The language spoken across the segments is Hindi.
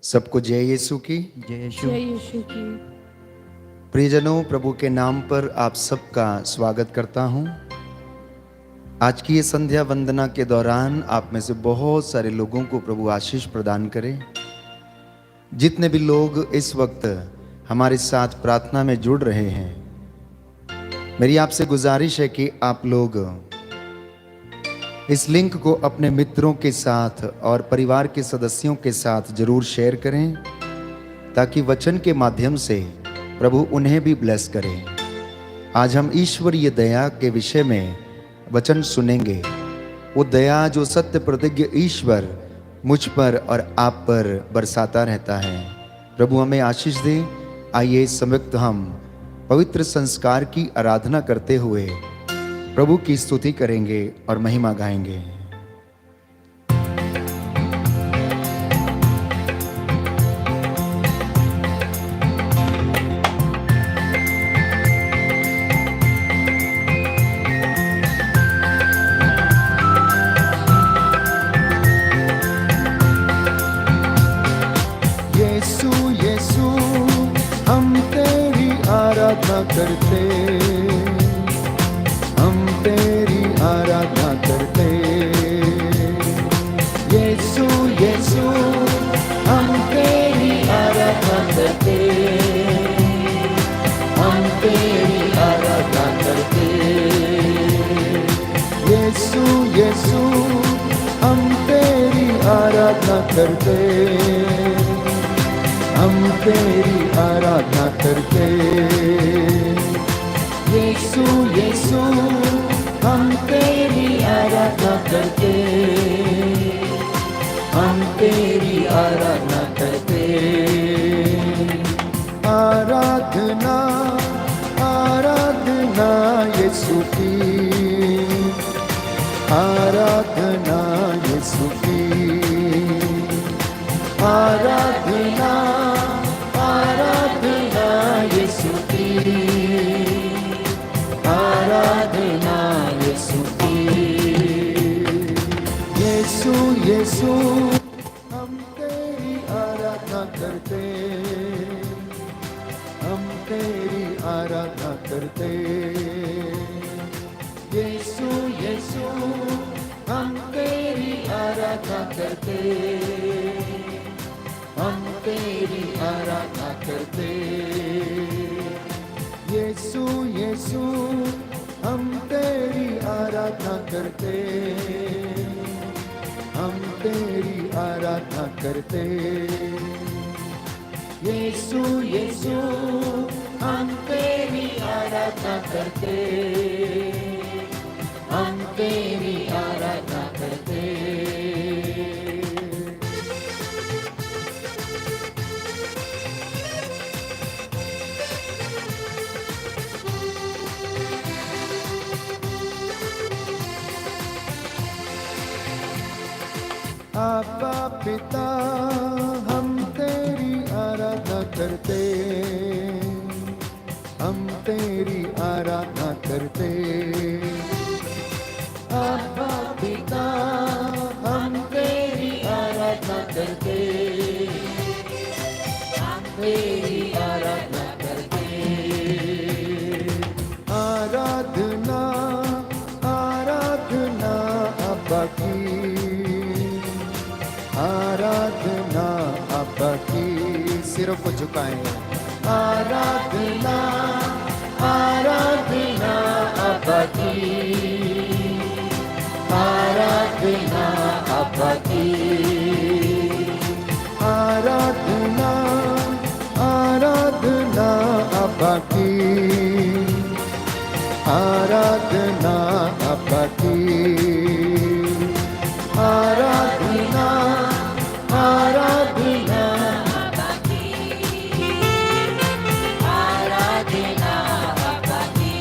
सबको जय यीशु की। जय यीशु की। प्रियजनों, प्रभु के नाम पर आप सबका स्वागत करता हूं। आज की ये संध्या वंदना के दौरान आप में से बहुत सारे लोगों को प्रभु आशीष प्रदान करे। जितने भी लोग इस वक्त हमारे साथ प्रार्थना में जुड़ रहे हैं, मेरी आपसे गुजारिश है कि आप लोग इस लिंक को अपने मित्रों के साथ और परिवार के सदस्यों के साथ जरूर शेयर करें, ताकि वचन के माध्यम से प्रभु उन्हें भी ब्लेस करें। आज हम ईश्वरीय दया के विषय में वचन सुनेंगे। वो दया जो सत्य प्रतिज्ञ ईश्वर मुझ पर और आप पर बरसाता रहता है। प्रभु हमें आशीष दे। आइए संयुक्त हम पवित्र संस्कार की आराधना करते हुए प्रभु की स्तुति करेंगे और महिमा गाएंगे। यीशु यीशु हम तेरी आराधना करते, हम तेरी आराधना करते। यीशु यीशु हम तेरी आराधना करते, हम तेरी आराधना करते। यीशु यीशु हम तेरी आराधना करते, हम तेरी आराधना करते। यीशु यीशु हम तेरी आराधना करते, हम तेरी आराधना करते। आराधना आराधना यीशु की, आराधना यीशु की। आराधना आराधना यीशु की, आराधना यीशु की। यीशु यीशु हम तेरी आराधना करते, हम तेरी आराधना करते। यीशु यीशु हम तेरी आराधना करते, हम तेरी आराधना करते। यीशु यीशु हम तेरी आराधना करते, हम तेरी आराधना करते। यीशु यीशु हम तेरी आराधना करते, हम तेरी आराधना करते। आबा पिता हम तेरी आराधना करते, हम तेरी आराधना करते। आबा पिता हम तेरी आराधना करते, हम तेरी आराधना करते। आराधना आराधना आबा की, आराधना आपा की। सिरों को झुकाएं। आराधना आराधना आपा की, आराधना आपा की। आराधना आराधना आपा की, आराधना आपा की। आराधना आराधना आपा की, आराधना आपा की।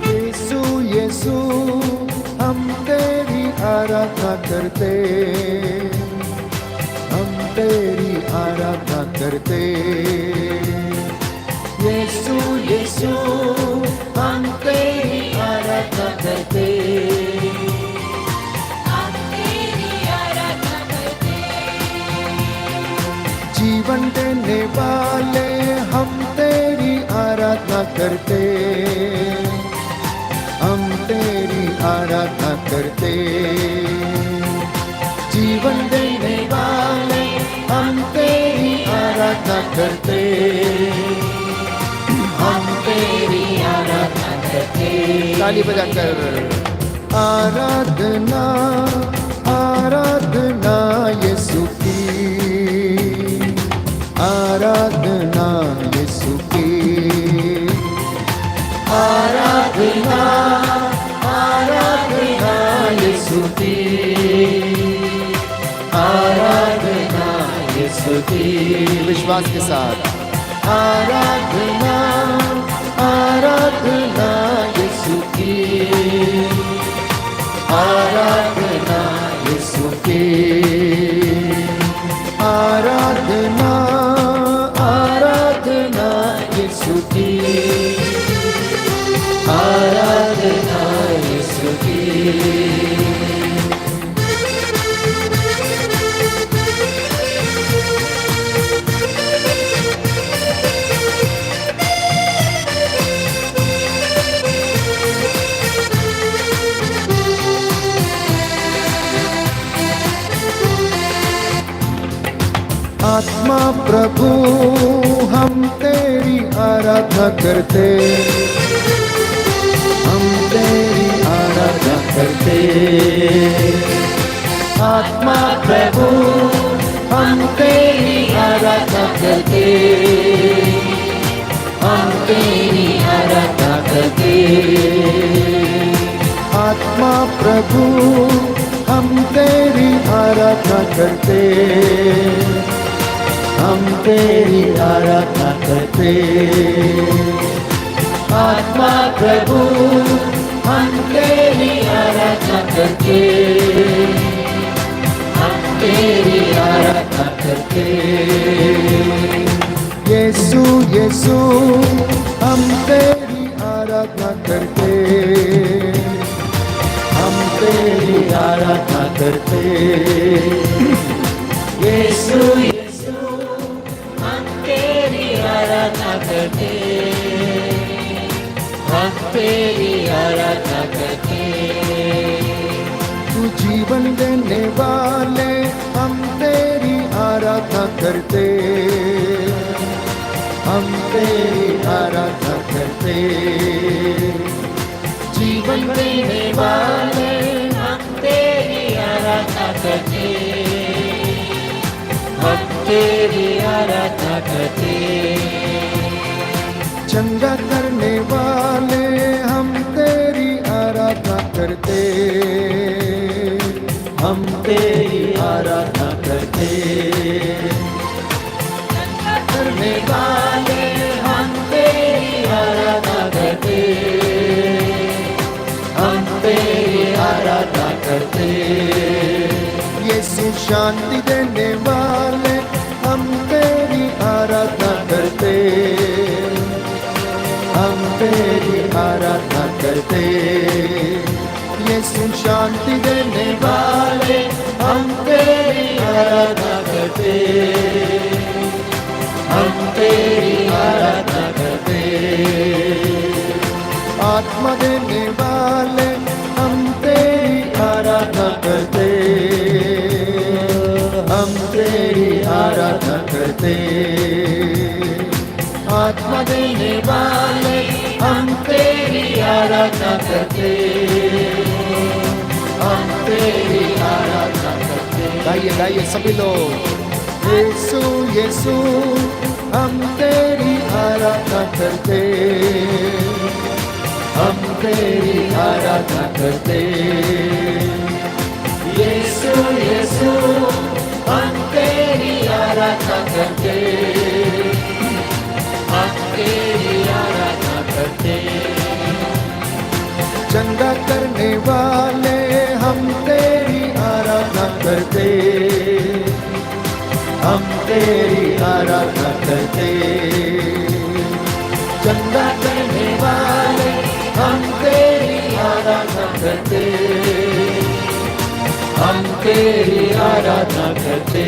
यीशु यीशु हम तेरी आराधना करते, हम तेरी आराधना करते। यीशु यीशु हम तेरी आराधना करते, हम तेरी आराधना करते। वाले हम तेरी आराधना करते, हम तेरी आराधना करते। जीवन देने वाले हम तेरी आराधना करते, हम तेरी आराधना करते। ताली बजाकर आराधना आराधना यीशु की, आराधना यीशु की, आराधना आराधना यीशु की, आराधना यीशु की। विश्वास के साथ आराधना आराधना यीशु की, आराधना यीशु की, आराधना आराधना यीशु की, आराधना यीशु की। आत्मा प्रभु हम तेरी आराधना करते, हम तेरी आराधना करते। आत्मा प्रभु हम तेरी आराधना करते, हम तेरी आराधना करते। आत्मा प्रभु हम तेरी आराधना करते, हम तेरी आराधना करते। आत्मा प्रभु हम तेरी आराधना करते, हम तेरी आराधना करते। यीशु यीशु हम तेरी आराधना करते, हम तेरी आराधना करते। यीशु आराधना करते, हम तेरी आराधना करते। तू जीवन देने वाले हम तेरी आराधना करते, हम तेरी आराधना करते। जीवन देने वाले हम तेरी आराधना करते, हम तेरी आराधना करते। चंगा करने वाले हम तेरी आराधना करते, हम तेरी आराधना करते। चंगा करने वाले हम तेरी आराधना करते, हम तेरी आराधना करते। यीशु शांति देने वाले हम तेरी आराधना करते, हम तेरी आराधना करते। यीशु शांति देने वाले हम तेरी आराधना करते, हम तेरी आराधना करते। आत्मा देने वाले हम तेरी आराधना करते, हम तेरी आराधना करते। आत्मा देने वाले हम तेरी आराधना करते, हम तेरी आराधना करते। गाइए गाइए सभी लोग। यीशु यीशु हम तेरी आराधना करते, हम तेरी आराधना करते। यीशु यीशु हम तेरी आराधना करते, हम तेरी आराधना करते। चंगा करने वाले हम तेरी आराधना करते, हम तेरी आराधना करते। चंगा करने वाले हम तेरी आराधना करते, हम तेरी आराधना करते।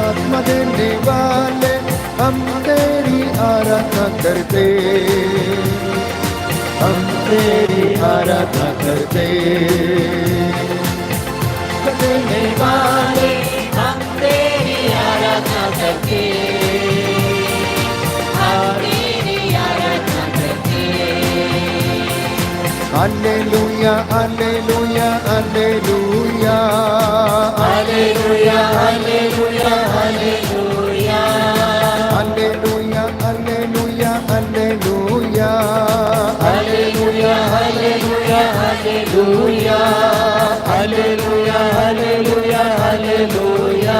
आत्मा देने वाले हम तेरी आराधना करते, हम तेरी आराधना करते। देने वाले हम तेरी आराधना करते, हम तेरी आराधना करते। Hallelujah hallelujah hallelujah hallelujah hallelujah hallelujah hallelujah hallelujah hallelujah hallelujah hallelujah hallelujah hallelujah hallelujah hallelujah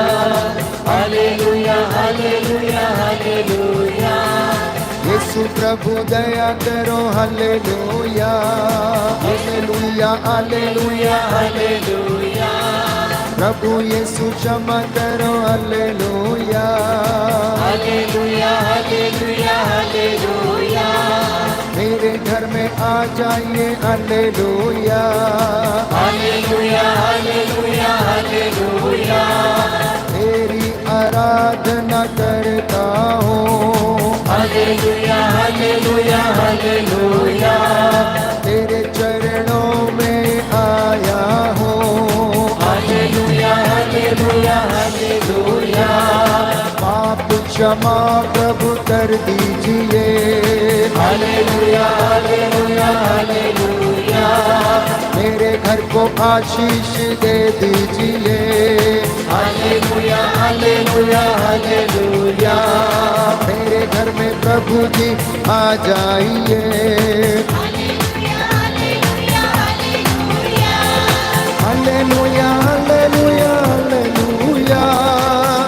hallelujah hallelujah hallelujah. Yeshu प्रभु दया करो, हालेलुया हालेलुया हालेलुया हालेलुया प्रभु यीशु क्षमा करो, हालेलुया हालेलुया हालेलुया हालेलुया मेरे घर में आ जाइए, हालेलुया हालेलुया हालेलुया हालेलुया तेरी आराधना करता हूँ, हालेलुया हालेलुया हालेलुया तेरे चरणों में आया हूँ, हालेलुया हालेलुया हालेलुया पाप क्षमा प्रभु कर दीजिए, हालेलुया हालेलुया हालेलुया मेरे घर को आशीष दे दीजिए, हालेलुया हालेलुया हालेलुया मेरे घर में प्रभु जी आ जाइए। Hallelujah hallelujah hallelujah hallelujah hallelujah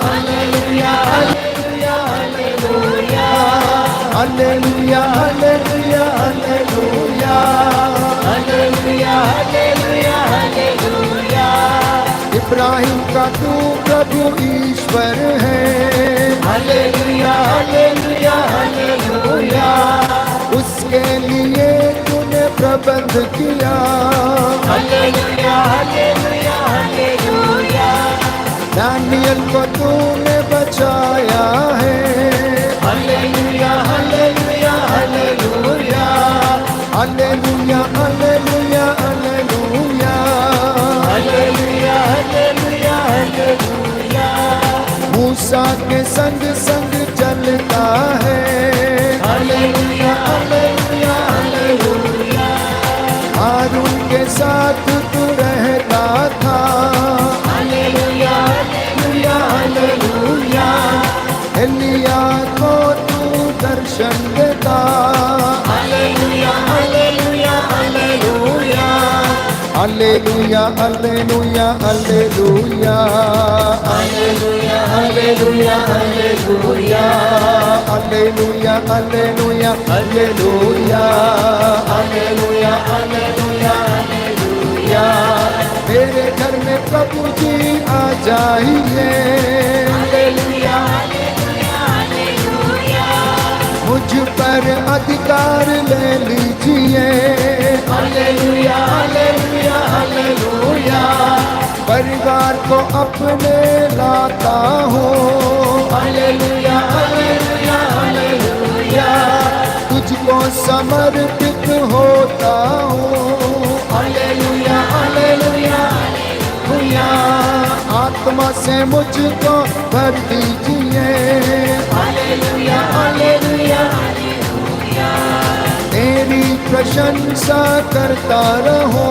hallelujah hallelujah hallelujah hallelujah hallelujah hallelujah hallelujah hallelujah hallelujah Ibrahim का तू प्रभु ईश्वर है, हालेलुया हालेलुया हालेलुया उसके लिए तूने प्रबंध किया, हालेलुया हालेलुया हालेलुया दानियल को तूने बचाया है, hallelujah hallelujah hallelujah hallelujah hallelujah hallelujah hallelujah hallelujah hallelujah Musa के संग संग चलता है, हालेलुया हालेलुया हालेलुया हारून के साथ तू रहता था, हालेलुया हालेलुया हालेलुया एलिया को तू दर्शन देता, hallelujah hallelujah hallelujah hallelujah hallelujah hallelujah hallelujah hallelujah hallelujah hallelujah hallelujah hallelujah hallelujah hallelujah hallelujah मेरे घर में प्रभु जी आ जाइए, हालेलुया हालेलुया हालेलुया मुझ पर अधिकार ले लीजिए, हालेलुया हालेलुया हालेलुया परिवार को अपने लाता हूँ, हालेलुया हालेलुया हालेलुया तुझको समर्पित होता हूँ, हालेलुया हालेलुया हालेलुया आत्मा से मुझको भर दीजिए, हालेलुया हालेलुया हालेलुया तेरी प्रशंसा करता रहो,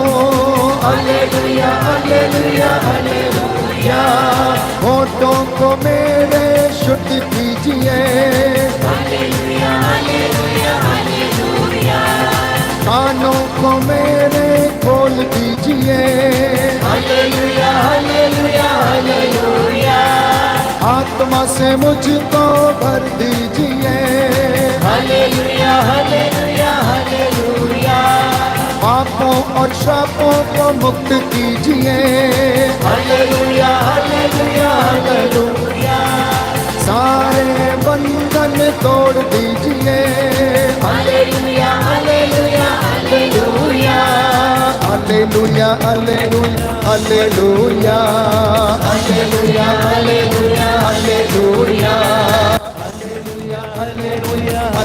हालेलुया हालेलुया हालेलुया होठों को मेरे शुद्ध कीजिए, हालेलुया हालेलुया हालेलुया कानों को मेरे खोल दीजिए, हालेलुया हालेलुया हालेलुया आत्मा से मुझको भर दीजिए, हालेलुया हालेलुया हालेलुया पापों और श्रापों को मुक्त कीजिए, हालेलुया हालेलुया हालेलुया सारे बंधन तोड़ दीजिए, hallelujah hallelujah hallelujah hallelujah hallelujah hallelujah hallelujah hallelujah hallelujah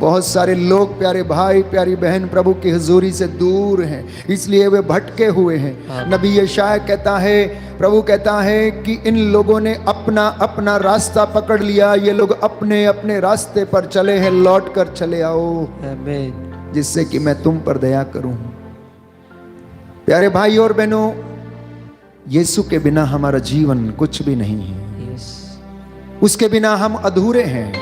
बहुत सारे लोग, प्यारे भाई प्यारी बहन, प्रभु की हुजूरी से दूर हैं, इसलिए वे भटके हुए हैं। नबी यशायाह कहता है, प्रभु कहता है कि इन लोगों ने अपना अपना रास्ता पकड़ लिया, ये लोग अपने अपने रास्ते पर चले हैं, लौट कर चले आओ आमीन। जिससे कि मैं तुम पर दया करूं। प्यारे भाई और बहनों, यीशु के बिना हमारा जीवन कुछ भी नहीं है, यस, उसके बिना हम अधूरे हैं।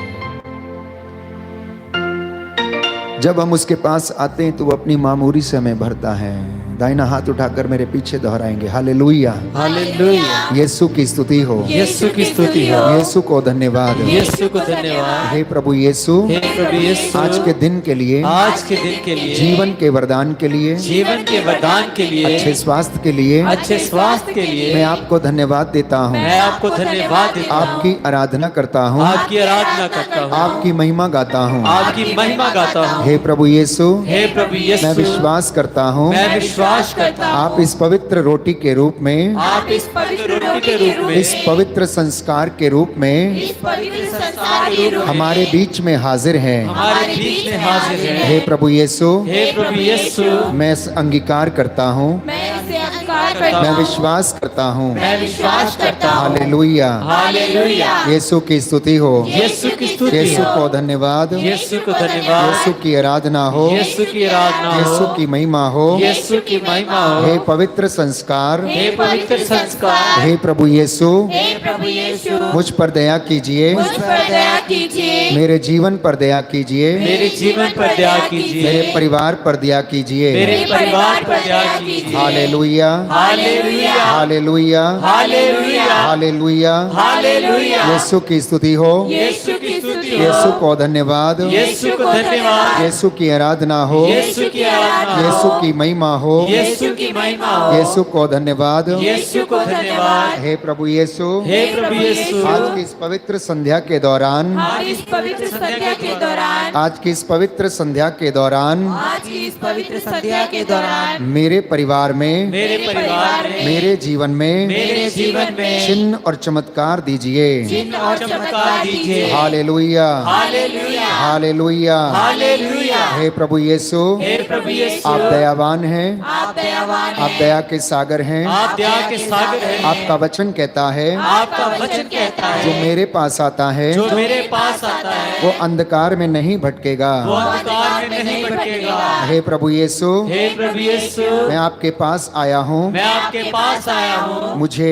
जब हम उसके पास आते हैं तो वो अपनी मामूरी से हमें भरता है। दाहिना हाथ उठाकर मेरे पीछे दोहराएंगे, हालेलुया, हालेलुया। यीशु की स्तुति हो, यीशु की स्तुति हो, यीशु को धन्यवाद। यीशु को धन्यवाद। हे प्रभु यीशु, हे प्रभु यीशु, आज के दिन के लिए, आज के दिन के लिए, जीवन के वरदान के लिए, जीवन के वरदान के लिए, अच्छे स्वास्थ्य के लिए, अच्छे स्वास्थ्य के लिए मैं आपको धन्यवाद देता हूँ, मैं आपको धन्यवाद देता हूँ, आपकी आराधना करता हूँ, आपकी आराधना करता हूँ, आपकी महिमा गाता हूँ। आपकी महिमा गाता हूँ। हे प्रभु यीशु, हे प्रभु मैं यीशु, विश्वास करता हूँ मैं विश्वास करता हूँ, आप इस पवित्र रोटी के रूप में, आप इस पवित्र रोटी के रूप में, इस पवित्र संस्कार के रूप में इस पवित्र संस्कार के रूप में हमारे बीच में हाजिर हैं। हमारे बीच में हाजिर है। हे प्रभु यीशु, हे प्रभु यीशु, मैं अंगीकार करता हूँ, मैं इसे अंगीकार करता मैं हूँ, विश्वास करता हूँ। मैं विश्वास करता हूँ। Hallelujah, hallelujah. यीशु की स्तुति हो, यीशु की स्तुति यीशु हो, को धन्यवाद, यीशु को धन्यवाद, यीशु की आराधना हो, यीशु की आराधना हो, यीशु की महिमा हो। यीशु की महिमा हो। हे पवित्र संस्कार, हे पवित्र संस्कार, हे प्रभु यीशु, हे प्रभु यीशु, मुझ पर दया कीजिए, मुझ पर दया कीजिए, मेरे जीवन पर दया कीजिए, मेरे जीवन पर दया कीजिए, मेरे परिवार पर दया कीजिए। मेरे परिवार पर दया कीजिए। Hallelujah, hallelujah, hallelujah, hallelujah, hallelujah. Hallelujah. Yeshu की स्तुति हो, यीशु की स्तुति हो, यीशु को धन्यवाद, यीशु को धन्यवाद, यीशु की आराधना हो, यीशु की आराधना हो, यीशु की महिमा हो, यीशु की महिमा हो, यीशु को धन्यवाद। यीशु को धन्यवाद। हे प्रभु यीशु, हे प्रभु यीशु, आज की इस पवित्र संध्या के दौरान, आज इस पवित्र संध्या के दौरान, आज की इस पवित्र संध्या के दौरान आज की इस पवित्र संध्या के दौरान मेरे परिवार में, मेरे परिवार में, मेरे जीवन में मेरे जीवन में चिन्ह और चमत्कार दीजिए। चिन्ह और चमत्कार दीजिए। Hallelujah, hallelujah, hallelujah. हालेलुया। हे प्रभु यीशु, हे प्रभु यीशु, आप दयावान हैं, आप दयावान आप दया के सागर हैं। आप दया के सागर हैं। आपका वचन कहता है, आपका वचन कहता है, जो मेरे पास आता है जो मेरे पास आता है वो अंधकार में नहीं भटकेगा। वो अंधकार में नहीं भटकेगा। हे प्रभु यीशु, हे प्रभु यीशु, मैं आपके पास आया हूँ, मैं आपके पास आया हूँ, मुझे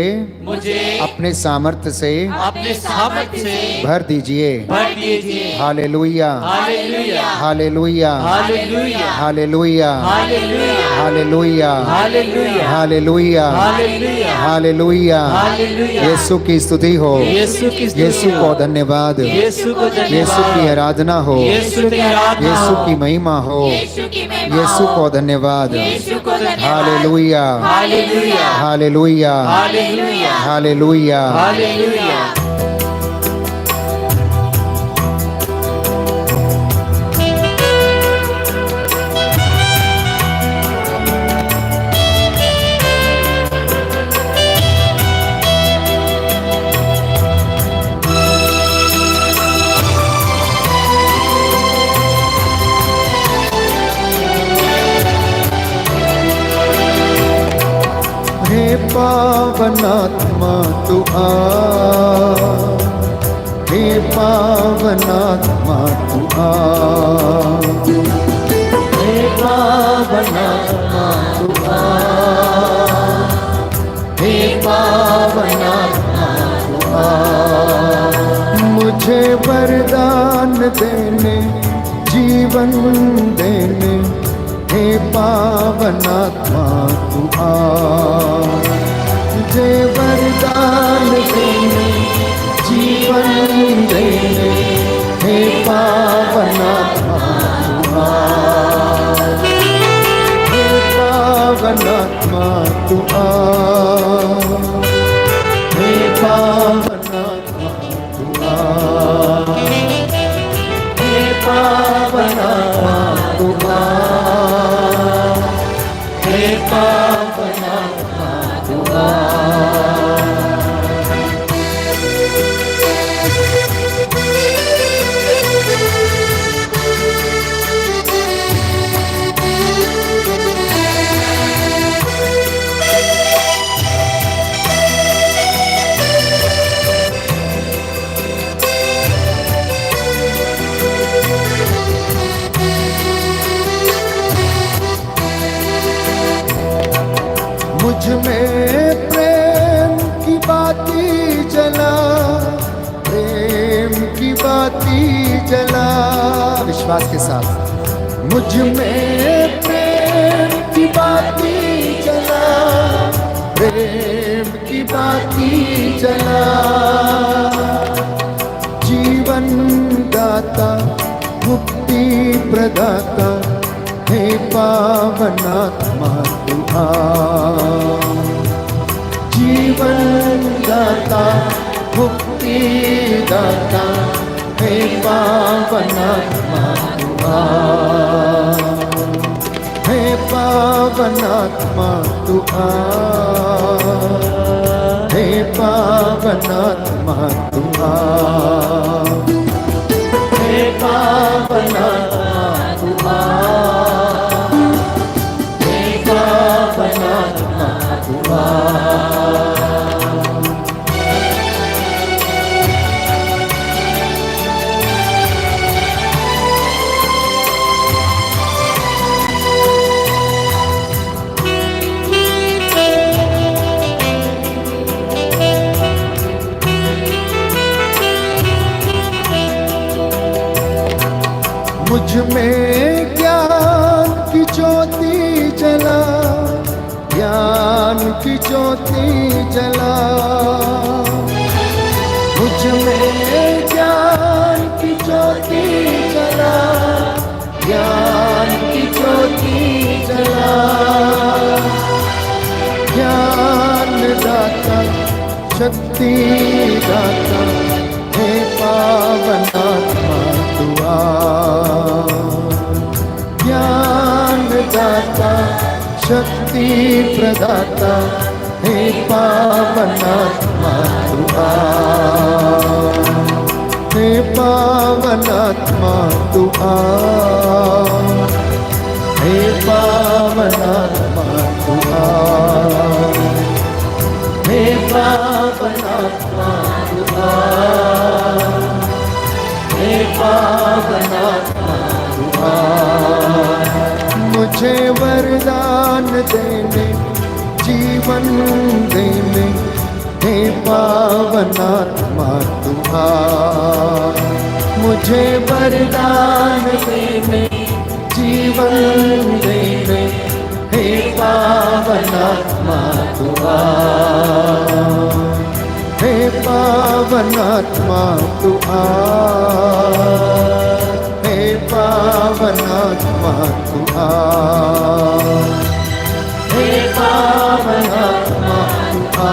अपने सामर्थ्य से अपने सामर्थ्य से भर दीजिए। भर दीजिए। Hallelujah, hallelujah, hallelujah, hallelujah, hallelujah, hallelujah, hallelujah, hallelujah, hallelujah, hallelujah, hallelujah. Hallelujah. Yeshu की स्तुति हो, यीशु की स्तुति यीशु हो, को धन्यवाद, यीशु को धन्यवाद, यीशु की आराधना हो, यीशु की आराधना यीशु हो, की महिमा हो, यीशु की महिमा यीशु हो, को धन्यवाद। यीशु को धन्यवाद। Hallelujah, hallelujah, hallelujah, hallelujah, hallelujah. Hallelujah. हे पावनात्मा तू आ, हे पावनात्मा तू आ, हे पावनात्मा तू आ, हे पावनात्मा तू आ। मुझे वरदान देने, जीवन देने, हे पावनात्मा तू आ। मुझे वरदान देने, जीवन देने, हे पावनात्मा तू आ। हे पावनात्मा तू आ, हे पावनात्मा तू आ, हे पावनात्मा तू आ, हे पावनात्मा तू आ। में प्रेम की बाती जला, प्रेम की बाती जला, विश्वास के साथ। मुझ में प्रेम की बाती जला, प्रेम की बाती जला, जीवन दाता मुक्ति प्रदाता हे पावनात्मा तू आ, जीवन दाता मुक्ति दाता हे पावनात्मा तू आ, हे पावनात्मा तू आ, हे पावनात्मा तू आ, हे पावनात्मा तू आ, हे पावनात्मा तू आ। मुझ में ज्ञान की ज्योति जला, ज्ञान की ज्योति जला, मुझ में ज्ञान की ज्योति जला, ज्ञान की ज्योति जला, ज्ञान दाता शक्ति दाता हे पावनात्मा तू आ, ज्ञान दाता शक्ति प्रदाता हे पावनात्मा तू आ, हे पावनात्मा तू आ, हे पावनात्मा तू आ, हे पावनात्मा तू आ, हे पावनात्मा तू आ। मुझे वरदान देने जीवन देने हे पावनात्मा तू आ, मुझे वरदान देने जीवन देने हे पावनात्मा तू आ, हे पावनात्मा तू आ, हे पावनात्मा तू आ, हे पावनात्मा तू आ,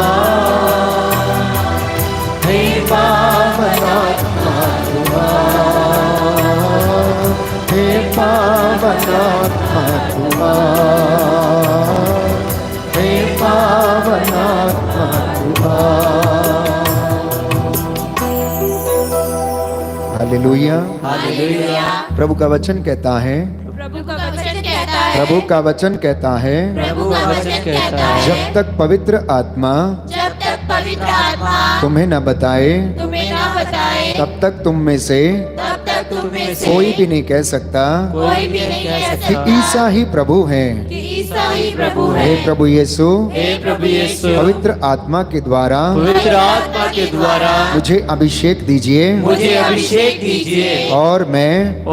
हे पावनात्मा तू आ, हे पावनात्मा तू आ, हे पावनात्मा तू आ। हालेलुया। हालेलुया। प्रभु का वचन कहता है, प्रभु का वचन कहता है, प्रभु का वचन कहता है, प्रभु का वचन कहता है, जब तक पवित्र आत्मा जब तक पवित्र आत्मा तुम्हें न बताए तुम्हें ना बताए, तब तक तुम में से तब तक तुम में से कोई भी नहीं कह सकता कोई भी नहीं कह कि सकता ईसा ही प्रभु है। कि ईसा ही प्रभु है। हे प्रभु यीशु, हे प्रभु यीशु, पवित्र आत्मा के द्वारा पवित्र आत्मा के द्वारा मुझे अभिषेक दीजिए मुझे अभिषेक दीजिए और मैं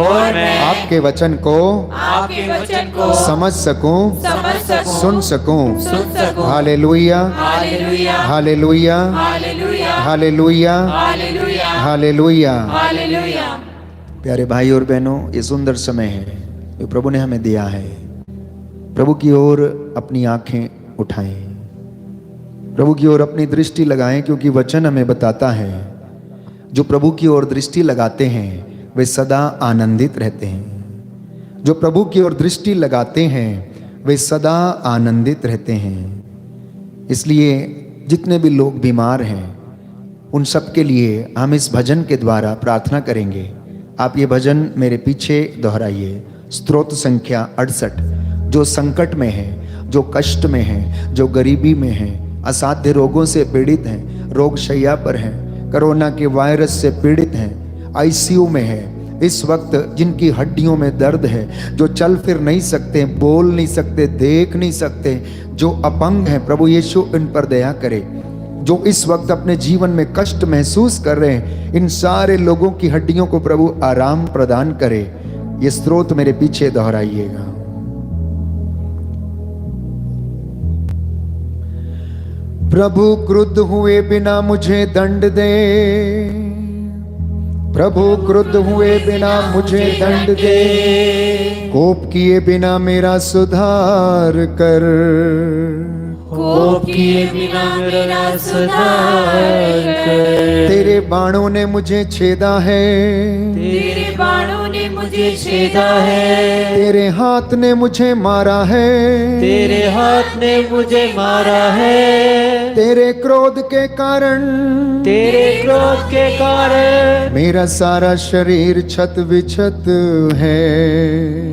आपके वचन को आपके वचन को समझ सकूं, समझ सकूं, सुन सकूं। सुन सकूं। Hallelujah, hallelujah, hallelujah, hallelujah, hallelujah, hallelujah, hallelujah. Hallelujah. प्यारे भाई और बहनों, ये सुंदर समय है जो प्रभु ने हमें दिया है। प्रभु की ओर अपनी आंखें उठाएं, प्रभु की ओर अपनी दृष्टि लगाएं, क्योंकि वचन हमें बताता है जो प्रभु की ओर दृष्टि लगाते हैं वे सदा आनंदित रहते हैं। जो प्रभु की ओर दृष्टि लगाते हैं वे सदा आनंदित रहते हैं। इसलिए जितने भी लोग बीमार हैं उन सब के लिए हम इस भजन के द्वारा प्रार्थना करेंगे। आप ये भजन मेरे पीछे दोहराइए। स्तोत्र संख्या 68। जो संकट में है, जो कष्ट में है, जो गरीबी में है, असाध्य रोगों से पीड़ित हैं, रोग शैया पर हैं, कोरोना के वायरस से पीड़ित हैं, आईसीयू में है, इस वक्त जिनकी हड्डियों में दर्द है, जो चल फिर नहीं सकते, बोल नहीं सकते, देख नहीं सकते, जो अपंग हैं, प्रभु यीशु इन पर दया करे। जो इस वक्त अपने जीवन में कष्ट महसूस कर रहे हैं, इन सारे लोगों की हड्डियों को प्रभु आराम प्रदान करे। ये स्तोत्र मेरे पीछे दोहराइएगा। प्रभु क्रुद्ध हुए बिना मुझे दंड दे, प्रभु क्रुद्ध हुए बिना मुझे दंड दे, कोप किए बिना मेरा सुधार कर, कोप किए बिना मेरा सुधार कर। तेरे बाणों ने मुझे छेदा है, तेरे बाणों ने मुझे छेदा है, तेरे हाथ ने मुझे मारा है, तेरे हाथ ने मुझे मारा है, तेरे क्रोध के कारण, तेरे क्रोध के कारण मेरा सारा शरीर छत विछत है,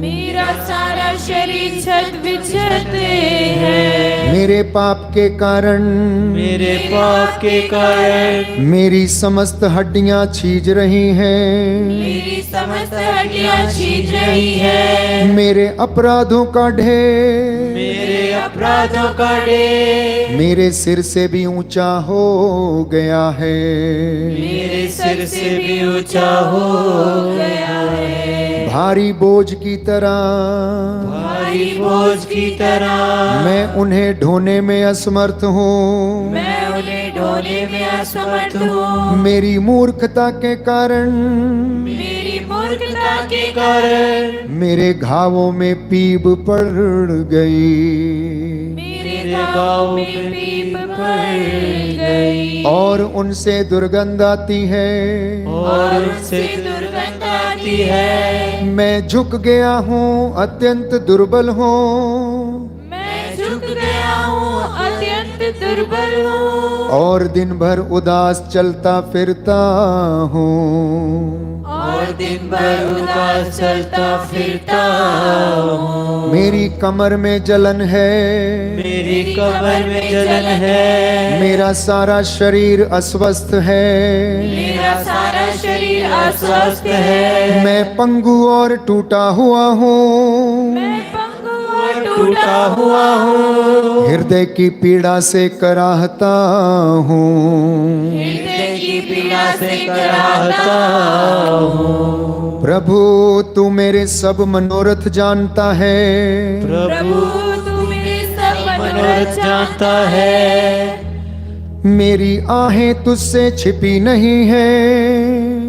मेरा सारा शरीर छत विछत है। मेरे पाप के कारण, मेरे पाप के कारण मेरी समस्त हड्डियां छीज रही हैं, मेरी समस्त हड्डियां छीज रही है। मेरे अपराधों का ढेर मेरे अपराधों का ढेर मेरे सिर से भी ऊंचा हो गया है, मेरे सिर से भी ऊंचा हो गया है। भारी बोझ की तरह भारी बोझ की तरह मैं उन्हें ढोने में असमर्थ हूँ, मैं उन्हें ढोने में असमर्थ हूँ। मेरी मूर्खता के कारण मेरी मूर्खता के कारण मेरे घावों में पीप पड़ गई, मेरे गाँव में पीप पड़ गई, और उनसे दुर्गंध आती है, और उससे दुर्गंध आती है। मैं झुक गया हूँ, अत्यंत दुर्बल हूँ, मैं झुक गया हूँ, अत्यंत दुर्बल हूँ, और दिन भर उदास चलता फिरता हूँ। और दिन भर उदास चलता फिरता हूँ। मेरी कमर में जलन है, मेरी कमर में जलन है, मेरा सारा शरीर अस्वस्थ है, मेरा सारा शरीर अस्वस्थ है। मैं पंगु और टूटा हुआ हूँ, मैं पंगु और टूटा हुआ हूँ, हृदय की पीड़ा से कराहता हूँ। हृदय की पीड़ा से कराहता हूँ। प्रभु तू मेरे सब मनोरथ जानता है, प्रभु तू मेरे सब मनोरथ जानता है। मेरी आहें तुझसे छिपी नहीं है,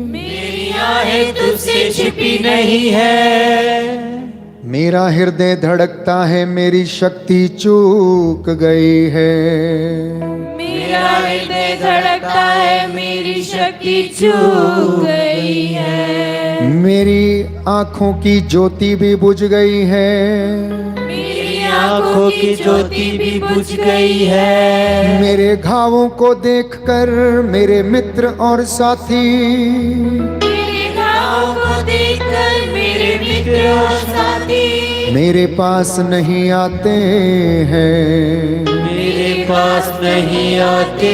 मेरी आहें तुझसे छिपी नहीं है। मेरा हृदय धड़कता है, मेरी शक्ति चूक गई है। मेरा हृदय धड़कता है, मेरी शक्ति चूक गई है। मेरी आंखों की ज्योति भी बुझ गई है, मेरी आँखों की ज्योति भी बुझ गई है। मेरे घावों को देखकर मेरे मित्र और साथी मेरे घावों को देखकर मेरे मित्र और साथी मेरे पास नहीं आते हैं। मेरे पास नहीं आते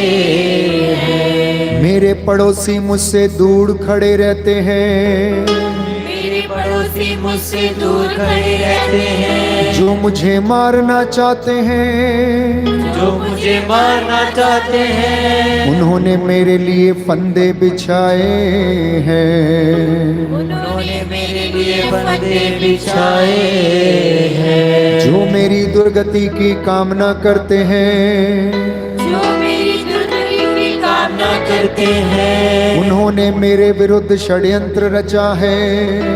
हैं। मेरे पड़ोसी मुझसे दूर खड़े रहते हैं, मेरे पड़ोसी मुझसे दूर खड़े रहते हैं। जो मुझे मारना चाहते हैं, जो मुझे मारना चाहते हैं। उन्होंने मेरे लिए फंदे बिछाए हैं। उन्होंने मेरे लिए फंदे बिछाए हैं। जो मेरी दुर्गति की कामना करते हैं, जो मेरी दुर्गति की कामना करते हैं। उन्होंने मेरे विरुद्ध षड्यंत्र रचा है,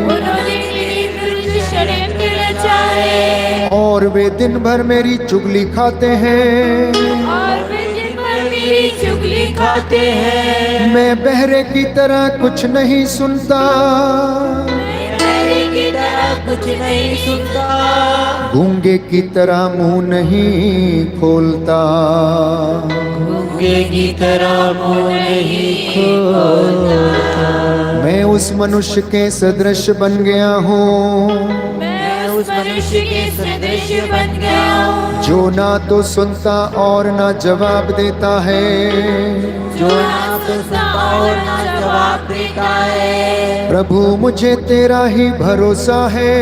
उन्होंने मेरे विरुद्ध षड्यंत्र रचा है। और वे दिन भर मेरी चुगली खाते हैं। और वे दिन भर मेरी चुगली खाते हैं। मैं बहरे की तरह कुछ नहीं सुनता, बहरे की तरह कुछ नहीं सुनता। गूंगे की तरह मुंह नहीं खोलता। गूंगे की तरह मुंह नहीं खोलता। मैं उस मनुष्य के सदृश बन गया हूँ, मैं उस मनुष्य के सदृश बन गया हूँ, जो ना तो सुनता और ना जवाब देता है। जो ना सुनता और ना जवाब देता है। प्रभु मुझे तेरा ही भरोसा है।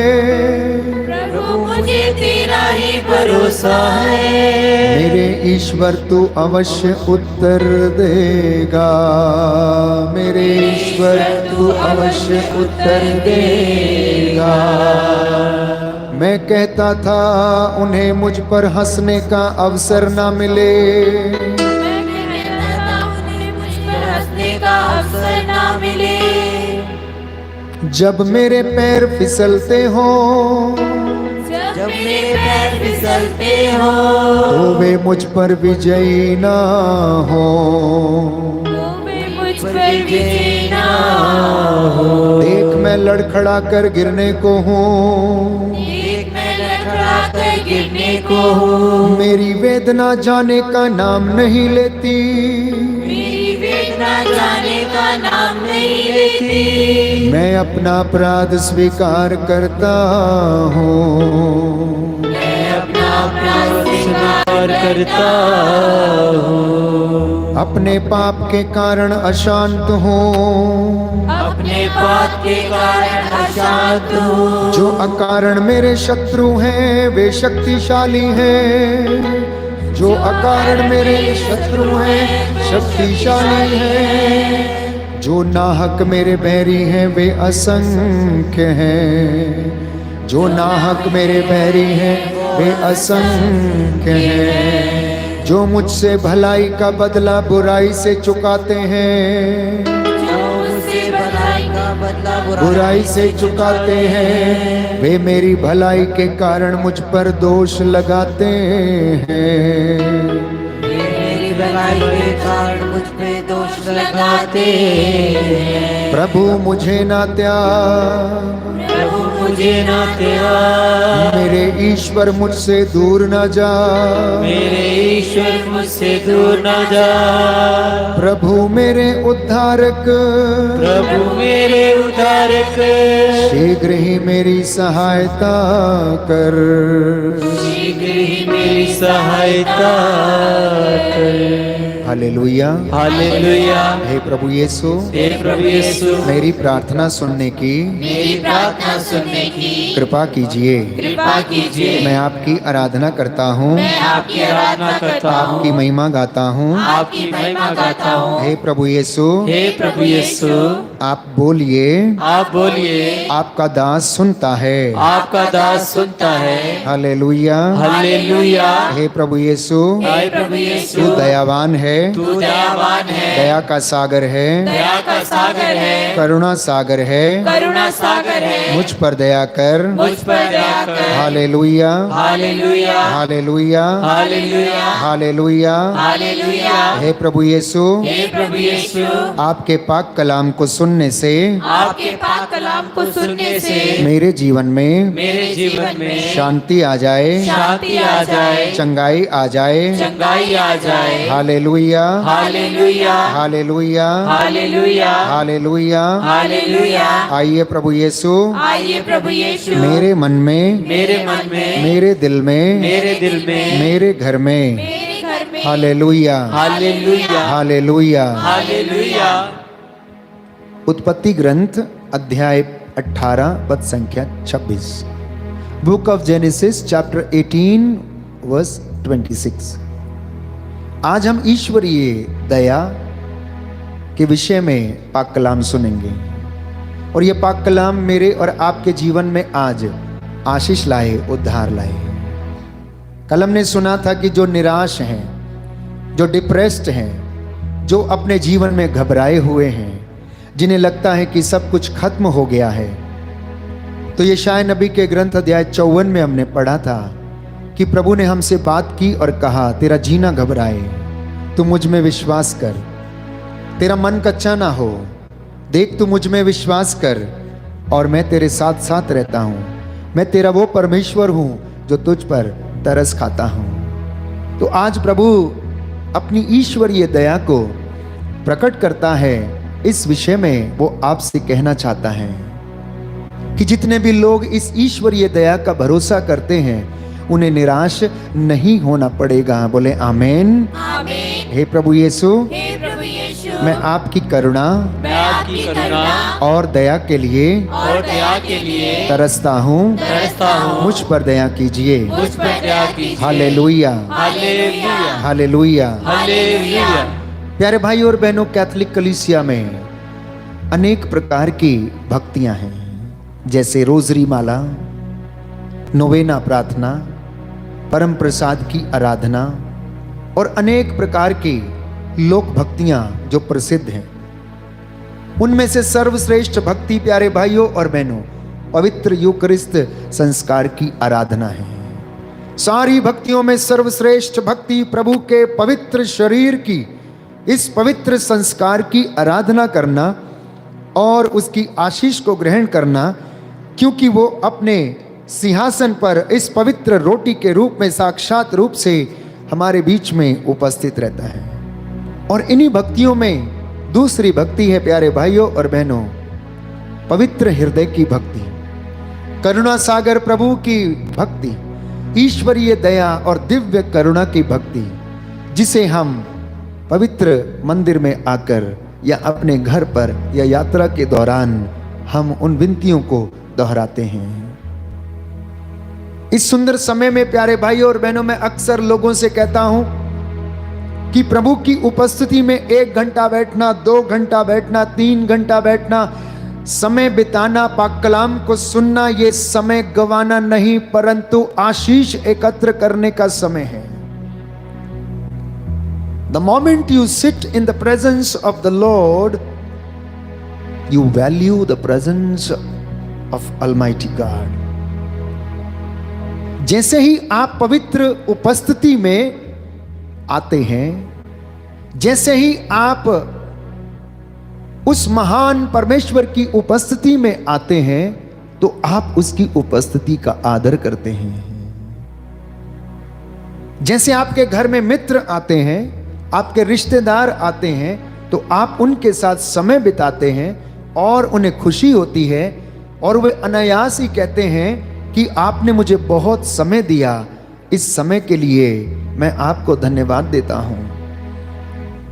प्रभु मुझे तेरा ही भरोसा है। मेरे ईश्वर तू अवश्य उत्तर देगा। मेरे ईश्वर तू अवश्य उत्तर देगा। मैं कहता था उन्हें मुझ पर हंसने का अवसर ना मिले, मैं कहता था उन्हें मुझ पर हंसने का अवसर ना मिले। जब मेरे पैर फिसलते हो जब मेरे पैर फिसलते हो, तो वे मुझ पर विजयी ना हो। तो वे मुझ पर विजयी ना हो। देख मैं लड़खड़ा कर गिरने को हूँ, एक मैं लड़खड़ा कर गिरने को हूँ। मेरी वेदना जाने का नाम नहीं लेती। मेरी वेदना जाने का नाम नहीं लेती। मैं अपना अपराध स्वीकार करता हूँ। मैं अपना अपराध स्वीकार करता हूँ। अपने पाप के कारण अशांत हूँ। अपने पाप के कारण अशांत हूँ। जो अकारण मेरे शत्रु हैं वे शक्तिशाली हैं। जो अकारण मेरे शत्रु हैं शक्तिशाली हैं। जो नाहक मेरे बैरी हैं वे असंख्य हैं। जो नाहक मेरे बैरी हैं वे असंख्य हैं। जो मुझसे भलाई का बदला बुराई से चुकाते हैं, जो मुझसे भलाई का बदला बुराई से चुकाते हैं, वे मेरी भलाई के कारण मुझ पर दोष लगाते हैं। मेरी भलाई के कारण मुझ पे दोष लगाते हैं। प्रभु मुझे ना त्याग, प्रभु मुझे ना त्याग। मेरे ईश्वर मुझसे दूर न जा। मेरे ईश्वर मुझसे दूर न जा। प्रभु मेरे उद्धारक, प्रभु मेरे उद्धारक, शीघ्र ही मेरी सहायता कर। शीघ्र ही मेरी सहायता कर। हालेलुया। हालेलुया। हे प्रभु यीशु, हे प्रभु यीशु, मेरी प्रार्थना सुनने की मेरी प्रार्थना सुनने की कृपा कीजिए। कृपा कीजिए। मैं आपकी आराधना करता हूँ, मैं आपकी आराधना करता हूँ, आपकी महिमा गाता हूँ। आपकी महिमा गाता हूँ। हे प्रभु यीशु, हे प्रभु यीशु, आप बोलिए, आप बोलिए, आपका दास सुनता है। आपका दास सुनता है। हालेलुया। हालेलुया। हे प्रभु यीशु, हे प्रभु यीशु, तू दयावान है, तू दयावान है, दया का सागर है, दया का सागर है, करुणा सागर है। करुणा सागर है। मुझ पर दया कर। मुझ पर दया कर। Hallelujah. Hallelujah. Hallelujah. Hallelujah. Hallelujah. Hallelujah. हे प्रभु यीशु, हे प्रभु यीशु, आपके पाक कलाम को सुनने से आपके पाक कलाम को सुनने से मेरे जीवन में मेरे जीवन में शांति आ जाए, शांति आ जाए, चंगाई आ जाए। चंगाई आ जाए। Hallelujah. Hallelujah. Hallelujah. Hallelujah. Hallelujah. Hallelujah. आइए प्रभु यीशु, आइए प्रभु यीशु, मेरे मन में, मेरे मन में, मेरे दिल में, मेरे दिल में, मेरे घर में। मेरे घर में। हालेलुया। हालेलुया। हालेलुया। हालेलुया। उत्पत्ति ग्रंथ अध्याय 18 पद संख्या 26। Book of Genesis chapter 18 verse 26। आज हम ईश्वरीय दया के विषय में पाक कलाम सुनेंगे और यह पाक कलाम मेरे और आपके जीवन में आज आशीष लाए, उद्धार लाए। कल हमने सुना था कि जो निराश हैं, जो डिप्रेस्ड हैं, जो अपने जीवन में घबराए हुए हैं, जिन्हें लगता है कि सब कुछ खत्म हो गया है, तो यशायाह नबी के ग्रंथ अध्याय 54 में हमने पढ़ा था कि प्रभु ने हमसे बात की और कहा, तेरा जीना घबराए, तू मुझ में विश्वास कर, तेरा मन कच्चा ना हो, देख तू मुझ में विश्वास कर और मैं तेरे साथ साथ रहता हूं। मैं तेरा वो परमेश्वर हूं जो तुझ पर तरस खाता हूं। तो आज प्रभु अपनी ईश्वरीय दया को प्रकट करता है। इस विषय में वो आपसे कहना चाहता है। कि जितने भी लोग इस ईश्वरीय दया का भरोसा करते हैं उन्हें निराश नहीं होना पड़ेगा। बोले आमीन। आमीन। हे प्रभु यीशु, हे प्रभु यीशु, मैं आपकी करुणा मैं आपकी करुणा और दया के लिए और दया के लिए तरसता हूँ। मुझ पर दया कीजिए। मुझ पर दया कीजिए। Hallelujah, hallelujah, hallelujah. हालेलुया। प्यारे भाई और बहनों, कैथोलिक कलीसिया में अनेक प्रकार की भक्तियां हैं, जैसे रोजरी माला, नोवेना प्रार्थना, परम प्रसाद की आराधना और अनेक प्रकार की लोक भक्तियां जो प्रसिद्ध हैं। उनमें से सर्वश्रेष्ठ भक्ति प्यारे भाइयों और बहनों पवित्र यूकरिस्त संस्कार की आराधना है। सारी भक्तियों में सर्वश्रेष्ठ भक्ति प्रभु के पवित्र शरीर की, इस पवित्र संस्कार की आराधना करना और उसकी आशीष को ग्रहण करना, क्योंकि वो अपने सिंहासन पर इस पवित्र रोटी के रूप में साक्षात रूप से हमारे बीच में उपस्थित रहता है। और इन्हीं भक्तियों में दूसरी भक्ति है प्यारे भाइयों और बहनों, पवित्र हृदय की भक्ति, करुणा सागर प्रभु की भक्ति, ईश्वरीय दया और दिव्य करुणा की भक्ति, जिसे हम पवित्र मंदिर में आकर या अपने घर पर या यात्रा के दौरान हम उन विनतियों को दोहराते हैं। इस सुंदर समय में प्यारे भाइयों और बहनों, मैं अक्सर लोगों से कहता हूं कि प्रभु की उपस्थिति में 1 घंटा बैठना, 2 घंटा बैठना, 3 घंटा बैठना, समय बिताना, पाक कलाम को सुनना, ये समय गंवाना नहीं परंतु आशीष एकत्र करने का समय है। The moment you sit in the presence of the Lord, you value the presence of Almighty God. जैसे ही आप पवित्र उपस्थिति में आते हैं, जैसे ही आप उस महान परमेश्वर की उपस्थिति में आते हैं, तो आप उसकी उपस्थिति का आदर करते हैं। जैसे आपके घर में मित्र आते हैं, आपके रिश्तेदार आते हैं, तो आप उनके साथ समय बिताते हैं और उन्हें खुशी होती है और वे अनायास ही कहते हैं कि आपने मुझे बहुत समय दिया, इस समय के लिए मैं आपको धन्यवाद देता हूं।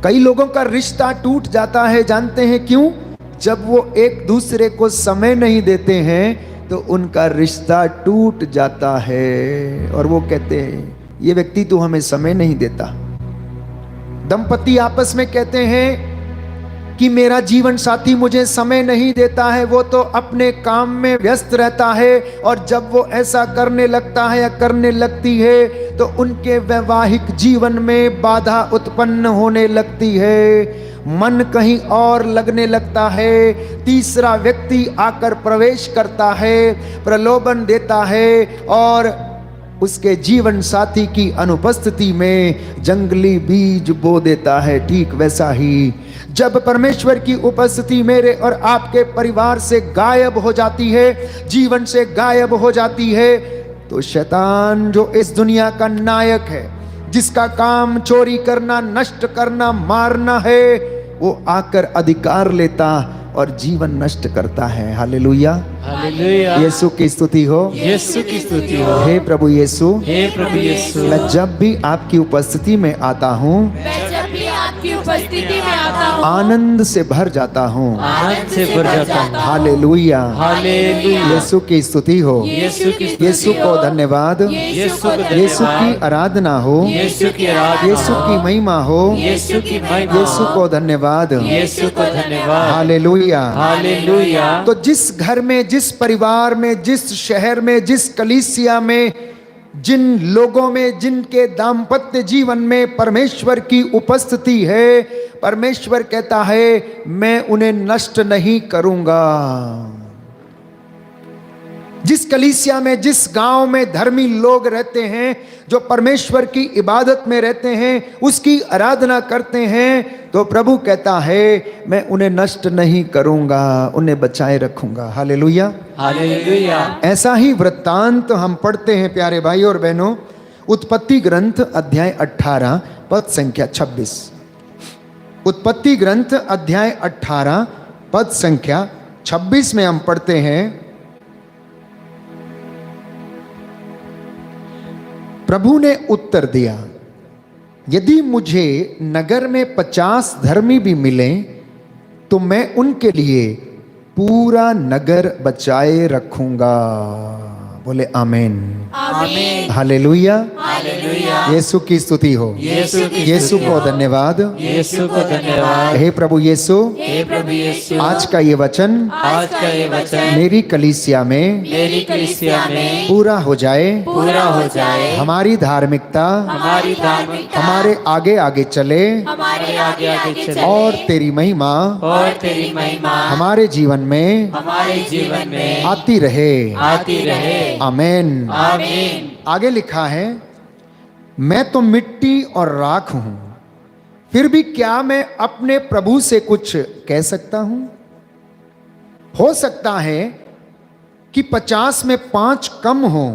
कई लोगों का रिश्ता टूट जाता है, जानते हैं क्यों? जब वो एक दूसरे को समय नहीं देते हैं तो उनका रिश्ता टूट जाता है और वो कहते हैं ये व्यक्ति तो हमें समय नहीं देता। दंपति आपस में कहते हैं कि मेरा जीवन साथी मुझे समय नहीं देता है, वो तो अपने काम में व्यस्त रहता है, और जब वो ऐसा करने लगता है या करने लगती है तो उनके वैवाहिक जीवन में बाधा उत्पन्न होने लगती है, मन कहीं और लगने लगता है, तीसरा व्यक्ति आकर प्रवेश करता है, प्रलोभन देता है और उसके जीवन साथी की अनुपस्थिति में जंगली बीज बो देता है। ठीक वैसा ही जब परमेश्वर की उपस्थिति मेरे और आपके परिवार से गायब हो जाती है, जीवन से गायब हो जाती है, तो शैतान जो इस दुनिया का नायक है, जिसका काम चोरी करना, नष्ट करना, मारना है, वो आकर अधिकार लेता और जीवन नष्ट करता है। Hallelujah, hallelujah. यीशु की स्तुति हो, यीशु की स्तुति हो। हे प्रभु यीशु, हे प्रभु यीशु, मैं जब भी आपकी उपस्थिति में आता हूँ, मैं जब भी आपकी उपस्थिति में आता हूँ, आनंद से भर जाता हूँ। आनंद से भर जाता हूँ। Hallelujah, hallelujah. यीशु की स्तुति हो, यीशु की स्तुति यीशु हो। को धन्यवाद, यीशु को यीशु की धन्यवाद। आराधना हो, यीशु की आराधना यीशु हो। की महिमा हो, यीशु की महिमा यीशु हो। को धन्यवाद। यीशु को धन्यवाद। हालेलुया। हालेलुया। तो जिस घर में, जिस परिवार में, जिस शहर में, जिस कलीसिया में, जिन लोगों में, जिनके दाम्पत्य जीवन में परमेश्वर की उपस्थिति है, परमेश्वर कहता है मैं उन्हें नष्ट नहीं करूंगा। जिस कलीसिया में, जिस गांव में धर्मी लोग रहते हैं, जो परमेश्वर की इबादत में रहते हैं, उसकी आराधना करते हैं, तो प्रभु कहता है मैं उन्हें नष्ट नहीं करूंगा, उन्हें बचाए रखूंगा। Hallelujah, hallelujah. ऐसा ही वृत्तांत हम पढ़ते हैं प्यारे भाई और बहनों, उत्पत्ति ग्रंथ अध्याय 18 पद संख्या 26। उत्पत्ति ग्रंथ अध्याय 18 पद संख्या 26 में हम पढ़ते हैं, प्रभु ने उत्तर दिया, यदि मुझे नगर में 50 धर्मी भी मिले तो मैं उनके लिए पूरा नगर बचाए रखूंगा। बोले आमेन, आमीन, हालेलुया। हालेलुया। यीशु की स्तुति हो। यीशु को धन्यवाद। यीशु को धन्यवाद। हे प्रभु यीशु, हे प्रभु यीशु, आज का ये वचन आज का ये वचन मेरी कलीसिया में मेरी कलीसिया में पूरा हो जाए। पूरा हो जाए। हमारी धार्मिकता हमारी धार्मिकता हमारे आगे आगे चले हमारे आगे आगे चले और तेरी महिमा और तेरी महिमा हमारे जीवन में हमारे जीवन में आती रहे। आती रहे। आमेन। आमीन। आगे लिखा है, मैं तो मिट्टी और राख हूं, फिर भी क्या मैं अपने प्रभु से कुछ कह सकता हूं? हो सकता है कि 50 में 5 कम हो।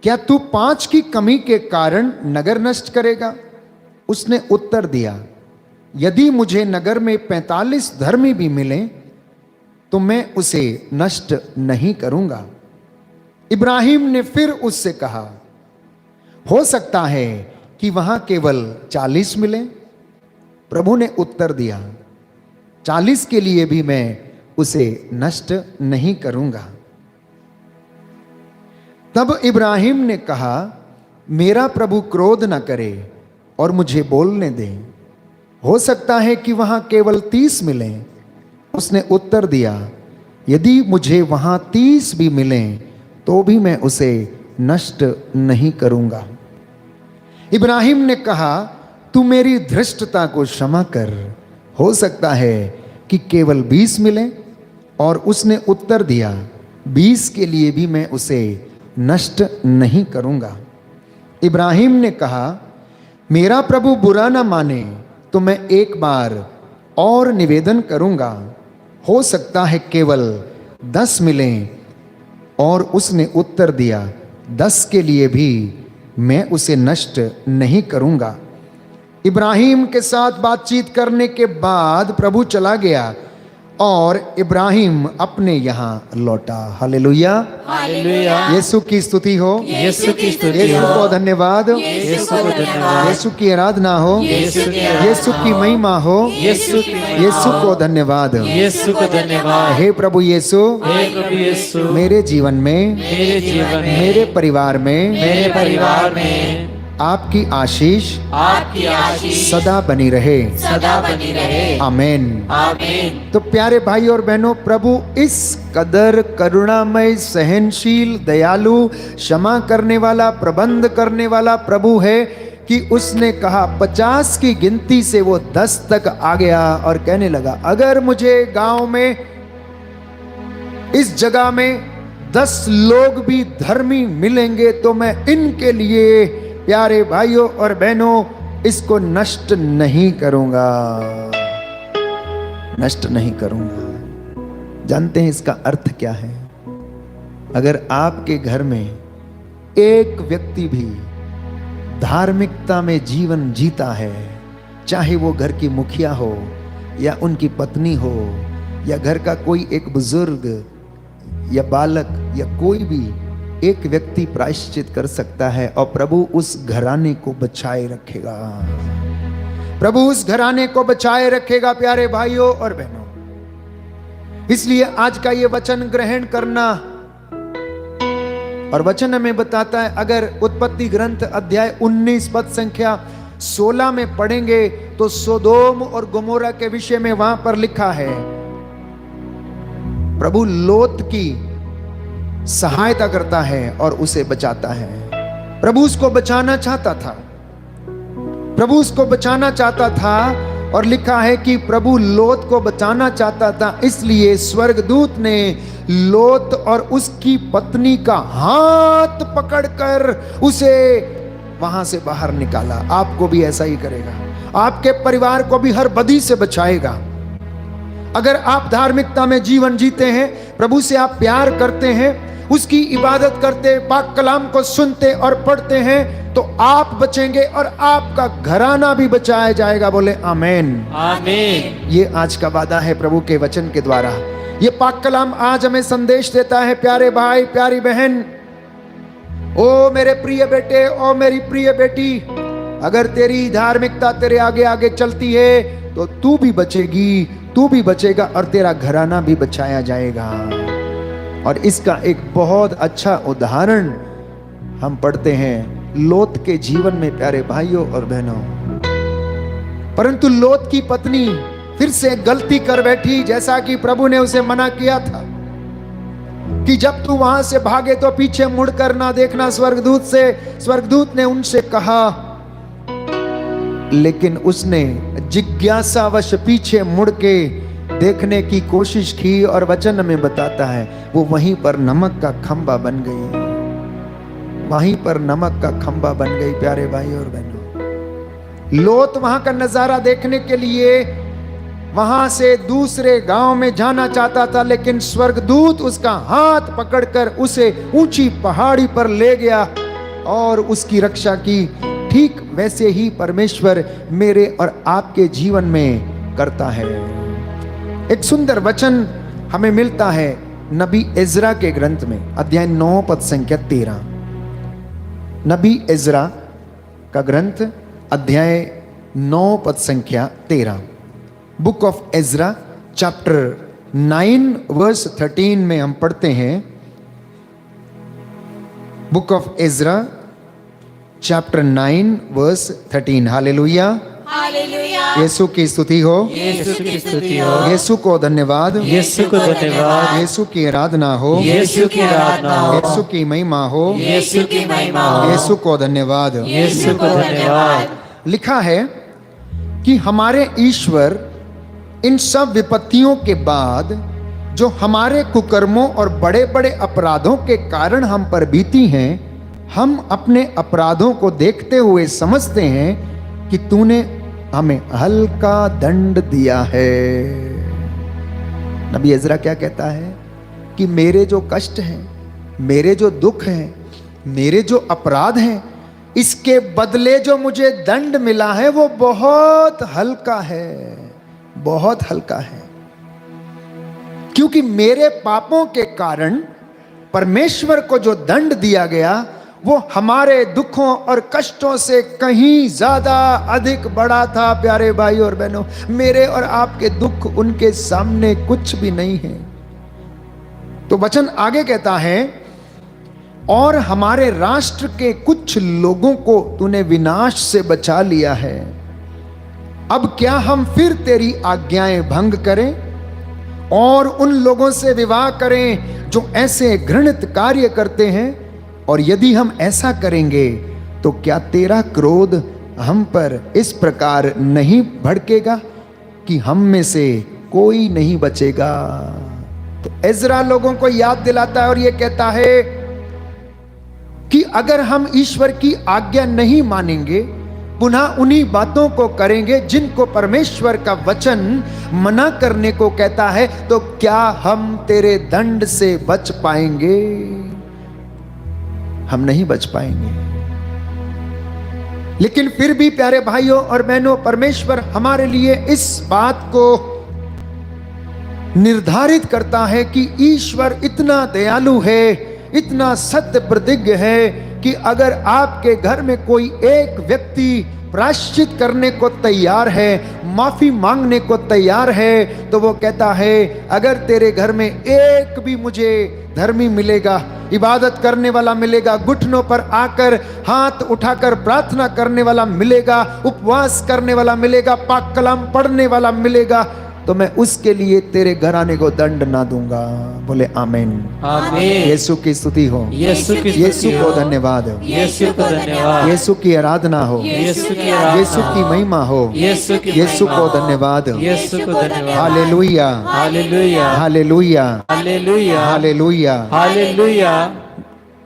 क्या तू 5 की कमी के कारण नगर नष्ट करेगा? उसने उत्तर दिया, यदि मुझे नगर में 45 धर्मी भी मिले तो मैं उसे नष्ट नहीं करूंगा। इब्राहिम ने फिर उससे कहा, हो सकता है कि वहां केवल 40 मिले। प्रभु ने उत्तर दिया, 40 के लिए भी मैं उसे नष्ट नहीं करूंगा। तब इब्राहिम ने कहा, मेरा प्रभु क्रोध न करे और मुझे बोलने दे। हो सकता है कि वहां केवल 30 मिले। उसने उत्तर दिया, यदि मुझे वहां 30 भी मिले तो भी मैं उसे नष्ट नहीं करूंगा। इब्राहिम ने कहा, तू मेरी धृष्टता को क्षमा कर। हो सकता है कि केवल 20 मिले। और उसने उत्तर दिया, 20 के लिए भी मैं उसे नष्ट नहीं करूंगा। इब्राहिम ने कहा, मेरा प्रभु बुरा ना माने तो मैं एक बार और निवेदन करूंगा। हो सकता है केवल 10 मिलें। और उसने उत्तर दिया, 10 के लिए भी मैं उसे नष्ट नहीं करूंगा। इब्राहिम के साथ बातचीत करने के बाद प्रभु चला गया और इब्राहिम अपने यहाँ लौटा। Hallelujah, hallelujah. यीशु की स्तुति हो। यीशु की स्तुति यीशु हो। को धन्यवाद। यीशु को धन्यवाद। यीशु की आराधना हो। यीशु की आराधना यीशु की महिमा हो। यीशु की महिमा यीशु को धन्यवाद। यीशु को धन्यवाद। हे प्रभु यीशु, हे प्रभु यीशु, मेरे जीवन में, मेरे जीवन में, मेरे परिवार में, मेरे परिवार में आपकी आशीष आपकी आशीष सदा बनी रहे। सदा बनी रहे। आमेन। आमीन। तो प्यारे भाई और बहनों, प्रभु इस कदर करुणामय, सहनशील, दयालु, क्षमा करने वाला, प्रबंध करने वाला प्रभु है कि उसने कहा 50 की गिनती से वो 10 तक आ गया और कहने लगा, अगर मुझे गांव में, इस जगह में 10 लोग भी धर्मी मिलेंगे तो मैं इनके लिए, प्यारे भाइयों और बहनों, इसको नष्ट नहीं करूंगा। नष्ट नहीं करूंगा। जानते हैं इसका अर्थ क्या है? अगर आपके घर में एक व्यक्ति भी धार्मिकता में जीवन जीता है, चाहे वो घर की मुखिया हो या उनकी पत्नी हो या घर का कोई एक बुजुर्ग या बालक या कोई भी एक व्यक्ति प्रायश्चित कर सकता है और प्रभु उस घराने को बचाए रखेगा। प्रभु उस घराने को बचाए रखेगा। प्यारे भाइयों और बहनों, इसलिए आज का ये वचन ग्रहण करना। और वचन हमें बताता है, अगर उत्पत्ति ग्रंथ अध्याय 19 पद संख्या 16 में पढ़ेंगे तो सोदोम और गोमोरा के विषय में वहां पर लिखा है, प्रभु लोत की सहायता करता है और उसे बचाता है। प्रभु उसको बचाना चाहता था। प्रभु उसको बचाना चाहता था और लिखा है कि प्रभु लोत को बचाना चाहता था, इसलिए स्वर्गदूत ने लोत और उसकी पत्नी का हाथ पकड़कर उसे वहां से बाहर निकाला। आपको भी ऐसा ही करेगा। आपके परिवार को भी हर बदी से बचाएगा। अगर आप धार्मिकता में जीवन जीते हैं, प्रभु से आप प्यार करते हैं, उसकी इबादत करते, पाक कलाम को सुनते और पढ़ते हैं, तो आप बचेंगे और आपका घराना भी बचाया जाएगा। बोले आमेन। आमीन। ये आज का वादा है प्रभु के वचन के द्वारा। ये पाक कलाम आज हमें संदेश देता है, प्यारे भाई, प्यारी बहन, ओ मेरे प्रिय बेटे, ओ मेरी प्रिय बेटी, अगर तेरी धार्मिकता तेरे आगे आगे चलती है तो तू भी बचेगी, तू भी बचेगा और तेरा घराना भी बचाया जाएगा। और इसका एक बहुत अच्छा उदाहरण हम पढ़ते हैं लोत के जीवन में, प्यारे भाइयों और बहनों। परंतु लोत की पत्नी फिर से गलती कर बैठी, जैसा कि प्रभु ने उसे मना किया था कि जब तू वहां से भागे तो पीछे मुड़कर ना देखना स्वर्गदूत से। स्वर्गदूत ने उनसे कहा, लेकिन उसने जिज्ञासावश पीछे मुड़ के देखने की कोशिश की और वचन में बताता है वो वहीं पर नमक का खंबा बन गई, वहीं पर नमक का खंबा बन गई। प्यारे भाई और बहनों, लोत वहां का नजारा देखने के लिए वहां से दूसरे गांव में जाना चाहता था, लेकिन स्वर्गदूत उसका हाथ पकड़कर उसे ऊंची पहाड़ी पर ले गया और उसकी रक्षा की। ठीक वैसे ही परमेश्वर मेरे और आपके जीवन में करता है। एक सुंदर वचन हमें मिलता है नबी इज़रा के ग्रंथ में, अध्याय 9 पद संख्या 13। नबी इज़रा का ग्रंथ अध्याय 9 पद संख्या 13। Book of Ezra chapter 9 verse 13 में हम पढ़ते हैं। Book of Ezra chapter 9 verse 13। Hallelujah, hallelujah. Yeshu की स्तुति हो, यीशु की स्तुति हो, यीशु को धन्यवाद, यीशु को धन्यवाद, यीशु की आराधना हो, यीशु की आराधना हो, यीशु की महिमा हो, यीशु की महिमा हो, यीशु को धन्यवाद। यीशु को धन्यवाद। लिखा है कि हमारे ईश्वर इन सब विपत्तियों के बाद जो हमारे कुकर्मों और बड़े बड़े अपराधों के कारण हम पर बीती हैं, हम अपने अपराधों को देखते हुए समझते हैं कि तूने हमें हल्का दंड दिया है। नबी इज़रा क्या कहता है कि मेरे जो कष्ट हैं, मेरे जो दुख हैं, मेरे जो अपराध हैं, इसके बदले जो मुझे दंड मिला है वो बहुत हल्का है, बहुत हल्का है। क्योंकि मेरे पापों के कारण परमेश्वर को जो दंड दिया गया वो हमारे दुखों और कष्टों से कहीं ज्यादा अधिक बड़ा था। प्यारे भाई और बहनों, मेरे और आपके दुख उनके सामने कुछ भी नहीं है। तो वचन आगे कहता है, और हमारे राष्ट्र के कुछ लोगों को तूने विनाश से बचा लिया है। अब क्या हम फिर तेरी आज्ञाएं भंग करें और उन लोगों से विवाह करें जो ऐसे घृणित कार्य करते हैं? और यदि हम ऐसा करेंगे तो क्या तेरा क्रोध हम पर इस प्रकार नहीं भड़केगा कि हम में से कोई नहीं बचेगा? तो इज़रा लोगों को याद दिलाता है और यह कहता है कि अगर हम ईश्वर की आज्ञा नहीं मानेंगे, पुनः उन्हीं बातों को करेंगे जिनको परमेश्वर का वचन मना करने को कहता है, तो क्या हम तेरे दंड से बच पाएंगे? हम नहीं बच पाएंगे। लेकिन फिर भी प्यारे भाइयों और बहनों, परमेश्वर हमारे लिए इस बात को निर्धारित करता है कि ईश्वर इतना दयालु है, इतना सत्य प्रतिज्ञ है कि अगर आपके घर में कोई एक व्यक्ति प्रायश्चित करने को तैयार है, माफी मांगने को तैयार है, तो वो कहता है अगर तेरे घर में एक भी मुझे धर्मी मिलेगा, इबादत करने वाला मिलेगा, घुटनों पर आकर हाथ उठाकर प्रार्थना करने वाला मिलेगा, उपवास करने वाला मिलेगा, पाक कलाम पढ़ने वाला मिलेगा, तो मैं उसके लिए तेरे घराने को दंड ना दूंगा। बोले आमीन। आमीन। यीशु की स्तुति हो, यीशु की यीशु स्तुति को हो, धन्यवाद हो, यीशु को धन्यवाद, यीशु की आराधना हो, यीशु की आराधना, यीशु की महिमा हो, यीशु की यीशु महिमा को हो, धन्यवाद हो। यीशु को धन्यवाद। Hallelujah, hallelujah, hallelujah, hallelujah, hallelujah. Hallelujah.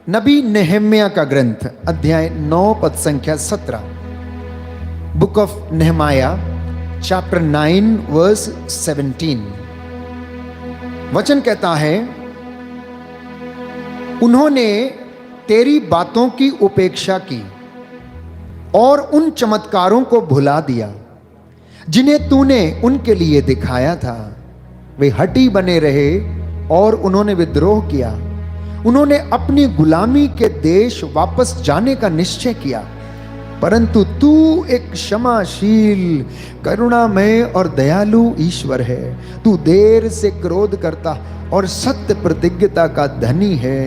नबी नेहम्या का ग्रंथ अध्याय 9 पद संख्या 17। Book of Nehemiah chapter 9 verse 17। वचन कहता है, उन्होंने तेरी बातों की उपेक्षा की और उन चमत्कारों को भुला दिया जिन्हें तूने उनके लिए दिखाया था। वे हठी बने रहे और उन्होंने विद्रोह किया उन्होंने अपनी गुलामी के देश वापस जाने का निश्चय किया, परंतु तू एक क्षमाशील, करुणामय और दयालु ईश्वर है। तू देर से क्रोध करता और सत्य प्रतिज्ञता का धनी है।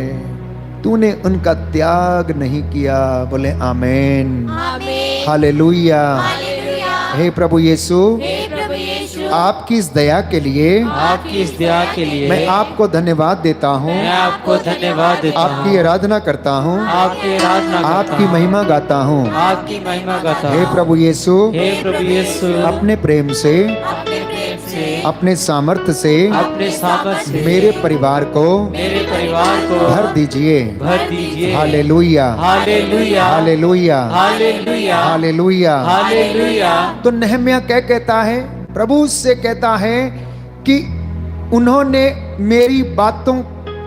तूने उनका त्याग नहीं किया। बोले आमेन, आमीन, हालेलुया। हालेलुया। हे प्रभु यीशु, हे प्रभु यीशु, आपकी इस दया के लिए आपकी इस दया के लिए मैं आपको धन्यवाद देता हूँ, मैं आपको धन्यवाद देता आपकी हूँ, आराधना करता हूँ, आपकी आराधना करता आपकी हूँ, महिमा गाता हूँ। आपकी महिमा गाता हे हूँ। प्रभु यीशु, हे प्रभु यीशु, अपने प्रेम से, अपने प्रेम से, अपने सामर्थ्य से अपने सामर्थ से मेरे परिवार को मेरे परिवार को भर दीजिए। भर दीजिए। Hallelujah, hallelujah, hallelujah, hallelujah, hallelujah. Hallelujah. तो नहम्याह क्या कहता है? प्रभु उससे कहता है कि उन्होंने मेरी बातों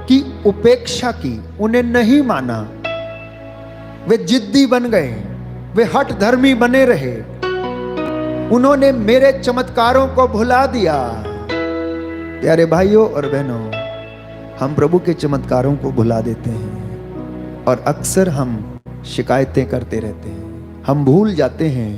की उपेक्षा की, उन्हें नहीं माना, वे जिद्दी बन गए, वे हठ धर्मी बने रहे, उन्होंने मेरे चमत्कारों को भुला दिया। प्यारे भाइयों और बहनों, हम प्रभु के चमत्कारों को भुला देते हैं और अक्सर हम शिकायतें करते रहते हैं। हम भूल जाते हैं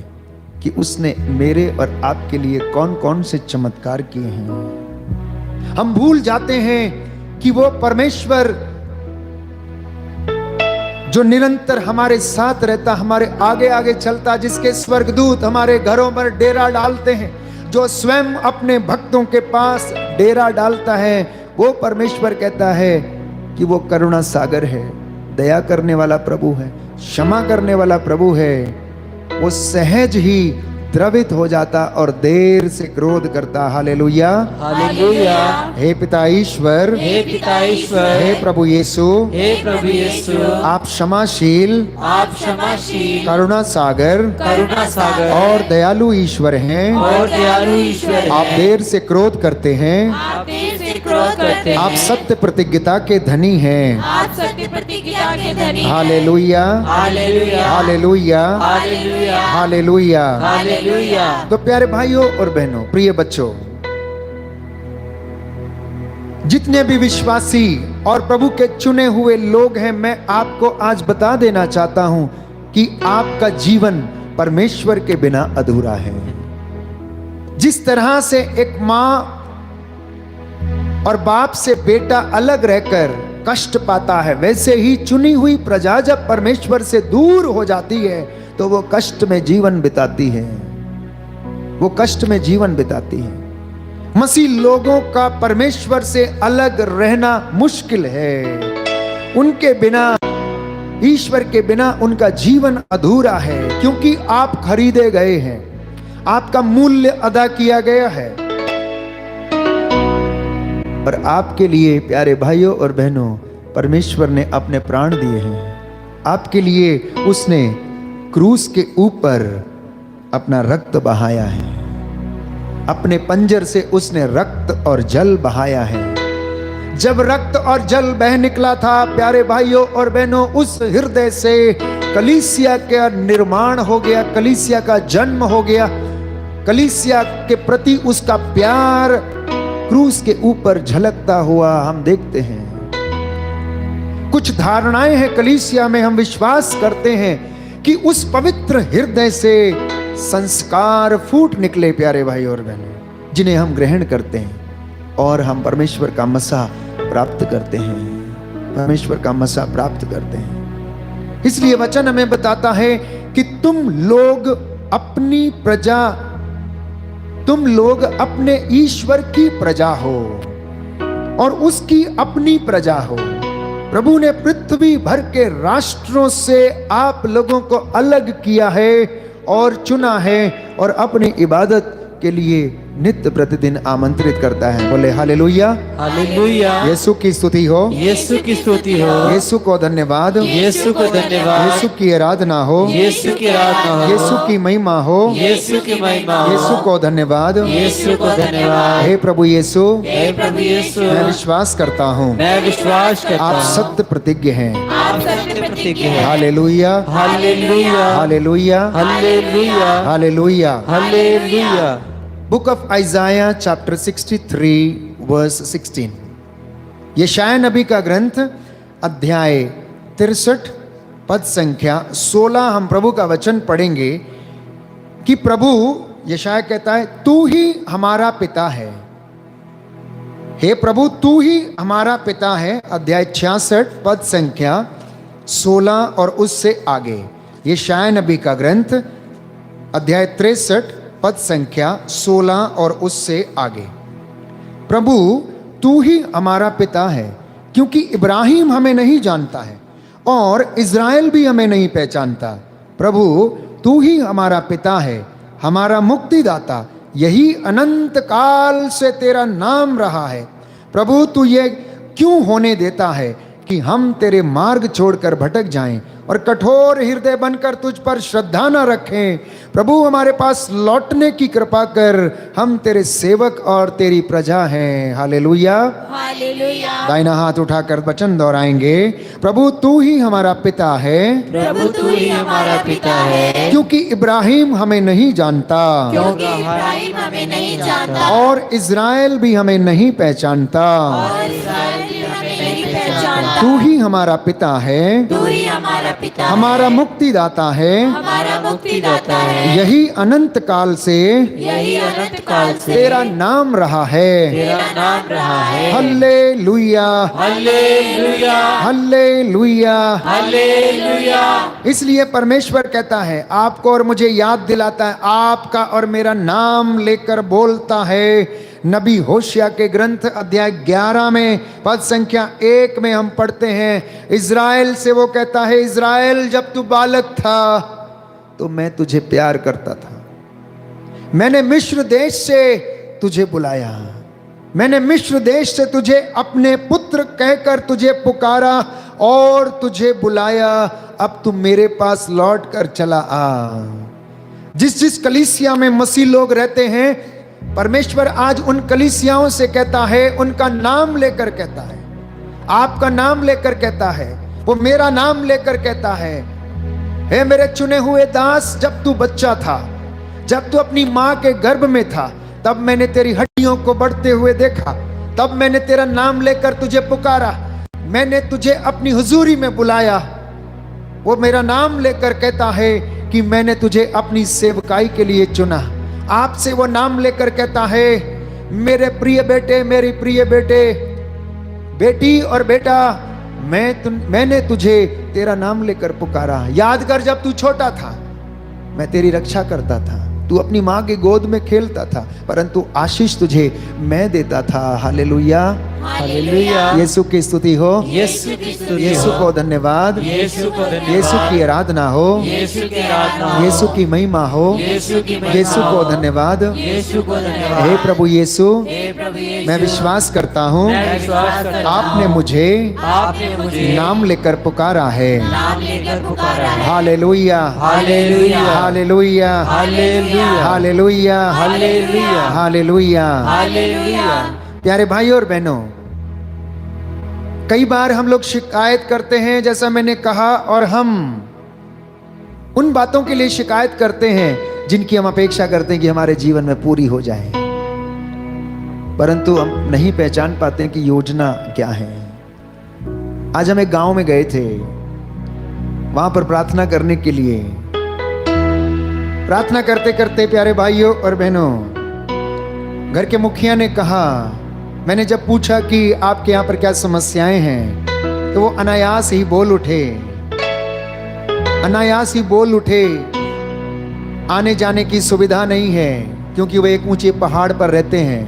कि उसने मेरे और आपके लिए कौन कौन से चमत्कार किए हैं। हम भूल जाते हैं कि वो परमेश्वर जो निरंतर हमारे साथ रहता, हमारे आगे आगे चलता, जिसके स्वर्गदूत हमारे घरों पर डेरा डालते हैं, जो स्वयं अपने भक्तों के पास डेरा डालता है, वो परमेश्वर कहता है कि वो करुणा सागर है, दया करने वाला प्रभु है, क्षमा करने वाला प्रभु है। वो सहज ही द्रवित हो जाता और देर से क्रोध करता। Hallelujah, hallelujah. हे पिता ईश्वर, हे पिता ईश्वर, हे प्रभु यीशु, हे प्रभु यीशु, आप क्षमाशील, आप क्षमाशील, करुणा सागर करुणा सागर और दयालु ईश्वर हैं। और दयालु ईश्वर हैं। आप देर से क्रोध करते हैं, आप देर से क्रोध करते आप हैं, सत्य प्रतिज्ञता के धनी हैं। आप सत्य प्रतिज्ञा के धनी हैं। Hallelujah, hallelujah, hallelujah, hallelujah, hallelujah. Hallelujah. तो प्यारे भाइयों और बहनों, प्रिय बच्चों, जितने भी विश्वासी और प्रभु के चुने हुए लोग हैं, मैं आपको आज बता देना चाहता हूं कि आपका जीवन परमेश्वर के बिना अधूरा है। जिस तरह से एक मां और बाप से बेटा अलग रहकर कष्ट पाता है, वैसे ही चुनी हुई प्रजा जब परमेश्वर से दूर हो जाती है तो वो कष्ट में जीवन बिताती है, वो कष्ट में जीवन बिताती है। मसीह लोगों का परमेश्वर से अलग रहना मुश्किल है। उनके बिना, ईश्वर के बिना उनका जीवन अधूरा है, क्योंकि आप खरीदे गए हैं, आपका मूल्य अदा किया गया है। और आपके लिए प्यारे भाइयों और बहनों, परमेश्वर ने अपने प्राण दिए हैं। आपके लिए उसने क्रूस के ऊपर अपना रक्त बहाया है, अपने पंजर से उसने रक्त और जल बहाया है। जब रक्त और जल बह निकला था प्यारे भाइयों और बहनों, उस हृदय से कलीसिया का निर्माण हो गया, कलीसिया का जन्म हो गया। कलीसिया के प्रति उसका प्यार क्रूस के ऊपर झलकता हुआ हम देखते हैं। कुछ धारणाएं हैं कलीसिया में, हम विश्वास करते हैं कि उस पवित्र हृदय से संस्कार फूट निकले प्यारे भाई और बहनों, जिन्हें हम ग्रहण करते हैं और हम परमेश्वर का मसा प्राप्त करते हैं, परमेश्वर का मसा प्राप्त करते हैं। इसलिए वचन हमें बताता है कि तुम लोग अपनी प्रजा, तुम लोग अपने ईश्वर की प्रजा हो और उसकी अपनी प्रजा हो। प्रभु ने पृथ्वी भर के राष्ट्रों से आप लोगों को अलग किया है और चुना है और अपनी इबादत के लिए नित्य प्रतिदिन आमंत्रित करता है। बोले हालेलुया, हालेलुया। यीशु की स्तुति हो, यीशु की स्तुति हो, यीशु को धन्यवाद, यीशु को धन्यवाद, यीशु की आराधना हो, यीशु की आराधना हो, यीशु की महिमा हो, यीशु की महिमा हो, यीशु को धन्यवाद, यीशु को धन्यवाद। हे प्रभु यीशु, हे प्रभु यीशु, मैं विश्वास करता हूँ मैं विश्वास करता आप हूँ सत्य प्रतिज्ञ हैं। आप सत्य प्रतिज्ञ हैं। Hallelujah, hallelujah, hallelujah, hallelujah, hallelujah. Hallelujah. Book of Isaiah chapter 63 verse 16। यशायाह नबी का ग्रंथ अध्याय 63 पद संख्या 16 हम प्रभु का वचन पढ़ेंगे कि प्रभु, यशायाह कहता है, तू ही हमारा पिता है। हे प्रभु, तू ही हमारा पिता है। अध्याय 66 पद संख्या 16 और उससे आगे। यशायाह नबी का ग्रंथ अध्याय 63 पद संख्या 16 और उससे आगे। प्रभु, तू ही हमारा पिता है, क्योंकि इब्राहिम हमें नहीं जानता है और इज़राइल भी हमें नहीं पहचानता। प्रभु, तू ही हमारा पिता है, हमारा मुक्तिदाता, यही अनंत काल से तेरा नाम रहा है। प्रभु, तू ये क्यों होने देता है कि हम तेरे मार्ग छोड़कर भटक जाएं और कठोर हृदय बनकर तुझ पर श्रद्धा न रखें। प्रभु, हमारे पास लौटने की कृपा कर, हम तेरे सेवक और तेरी प्रजा हैं। Hallelujah, hallelujah. दाहिना हाथ उठाकर वचन दोहराएंगे। प्रभु, तू ही हमारा पिता है, प्रभु तू ही हमारा पिता है, क्योंकि इब्राहिम हमें नहीं जानता क्योंकि इब्राहिम हमें नहीं जानता और इज़राइल भी हमें नहीं पहचानता। और इस्राएल भी हमें नहीं पहचानता। तू ही हमारा पिता है, तू ही हमारा पिता है, हमारा मुक्तिदाता है, हमारा मुक्तिदाता है, यही अनंत काल से यही अनंत काल से तेरा नाम रहा है। तेरा नाम रहा है। Hallelujah, hallelujah, hallelujah. हालेलुया। इसलिए परमेश्वर कहता है, आपको और मुझे याद दिलाता है, आपका और मेरा नाम लेकर बोलता है। नबी होशिया के ग्रंथ अध्याय 11 में पद संख्या 1 में हम पढ़ते हैं, इज़राइल से वो कहता है, इज़राइल, जब तू बालक था तो मैं तुझे प्यार करता था। मैंने मिस्र देश से तुझे बुलाया, मैंने मिस्र देश से तुझे अपने पुत्र कहकर तुझे पुकारा और तुझे बुलाया। अब तू मेरे पास लौट कर चला आ। जिस जिस कलीसिया में मसीह लोग रहते हैं, परमेश्वर आज उन कलीसियाओं से कहता है, उनका नाम लेकर कहता है, आपका नाम लेकर कहता है, वो मेरा नाम लेकर कहता है, हे मेरे चुने हुए दास, जब तू बच्चा था, जब तू अपनी माँ के गर्भ में था, तब मैंने तेरी हड्डियों को बढ़ते हुए देखा, तब मैंने तेरा नाम लेकर तुझे पुकारा, मैंने तुझे अपनी हुजूरी में बुलाया। वो मेरा नाम लेकर कहता है कि मैंने तुझे अपनी सेवकाई के लिए चुना। आपसे वो नाम लेकर कहता है, मेरे प्रिय बेटे, मेरी प्रिय बेटी और बेटा, मैंने तुझे तेरा नाम लेकर पुकारा। याद कर, जब तू छोटा था मैं तेरी रक्षा करता था, तू अपनी माँ की गोद में खेलता था, परंतु आशीष तुझे मैं देता था। Hallelujah, hallelujah. यीशु की स्तुति हो, यीशु की स्तुति यीशु हो, को धन्यवाद, यीशु को धन्यवाद, यीशु की आराधना हो, यीशु की आराधना हो, यीशु की महिमा हो, यीशु की महिमा यीशु को हो, धन्यवाद। यीशु को धन्यवाद। हे प्रभु यीशु, हे प्रभु यीशु, मैं विश्वास करता हूँ मैं विश्वास करता हूँ, आपने मुझे नाम लेकर पुकारा है। नाम लेकर पुकारा है। Hallelujah, hallelujah, hallelujah, hallelujah, hallelujah, hallelujah, hallelujah. Hallelujah. प्यारे भाइयों और बहनों, कई बार हम लोग शिकायत करते हैं, जैसा मैंने कहा, और हम उन बातों के लिए शिकायत करते हैं जिनकी हम अपेक्षा करते हैं कि हमारे जीवन में पूरी हो जाए, परंतु हम नहीं पहचान पाते हैं कि योजना क्या है। आज हम एक गांव में गए थे, वहां पर प्रार्थना करने के लिए। प्रार्थना करते करते प्यारे भाइयों और बहनों, घर के मुखिया ने कहा, मैंने जब पूछा कि आपके यहाँ पर क्या समस्याएं हैं, तो वो अनायास ही बोल उठे, अनायास ही बोल उठे, आने जाने की सुविधा नहीं है, क्योंकि वो एक ऊंचे पहाड़ पर रहते हैं।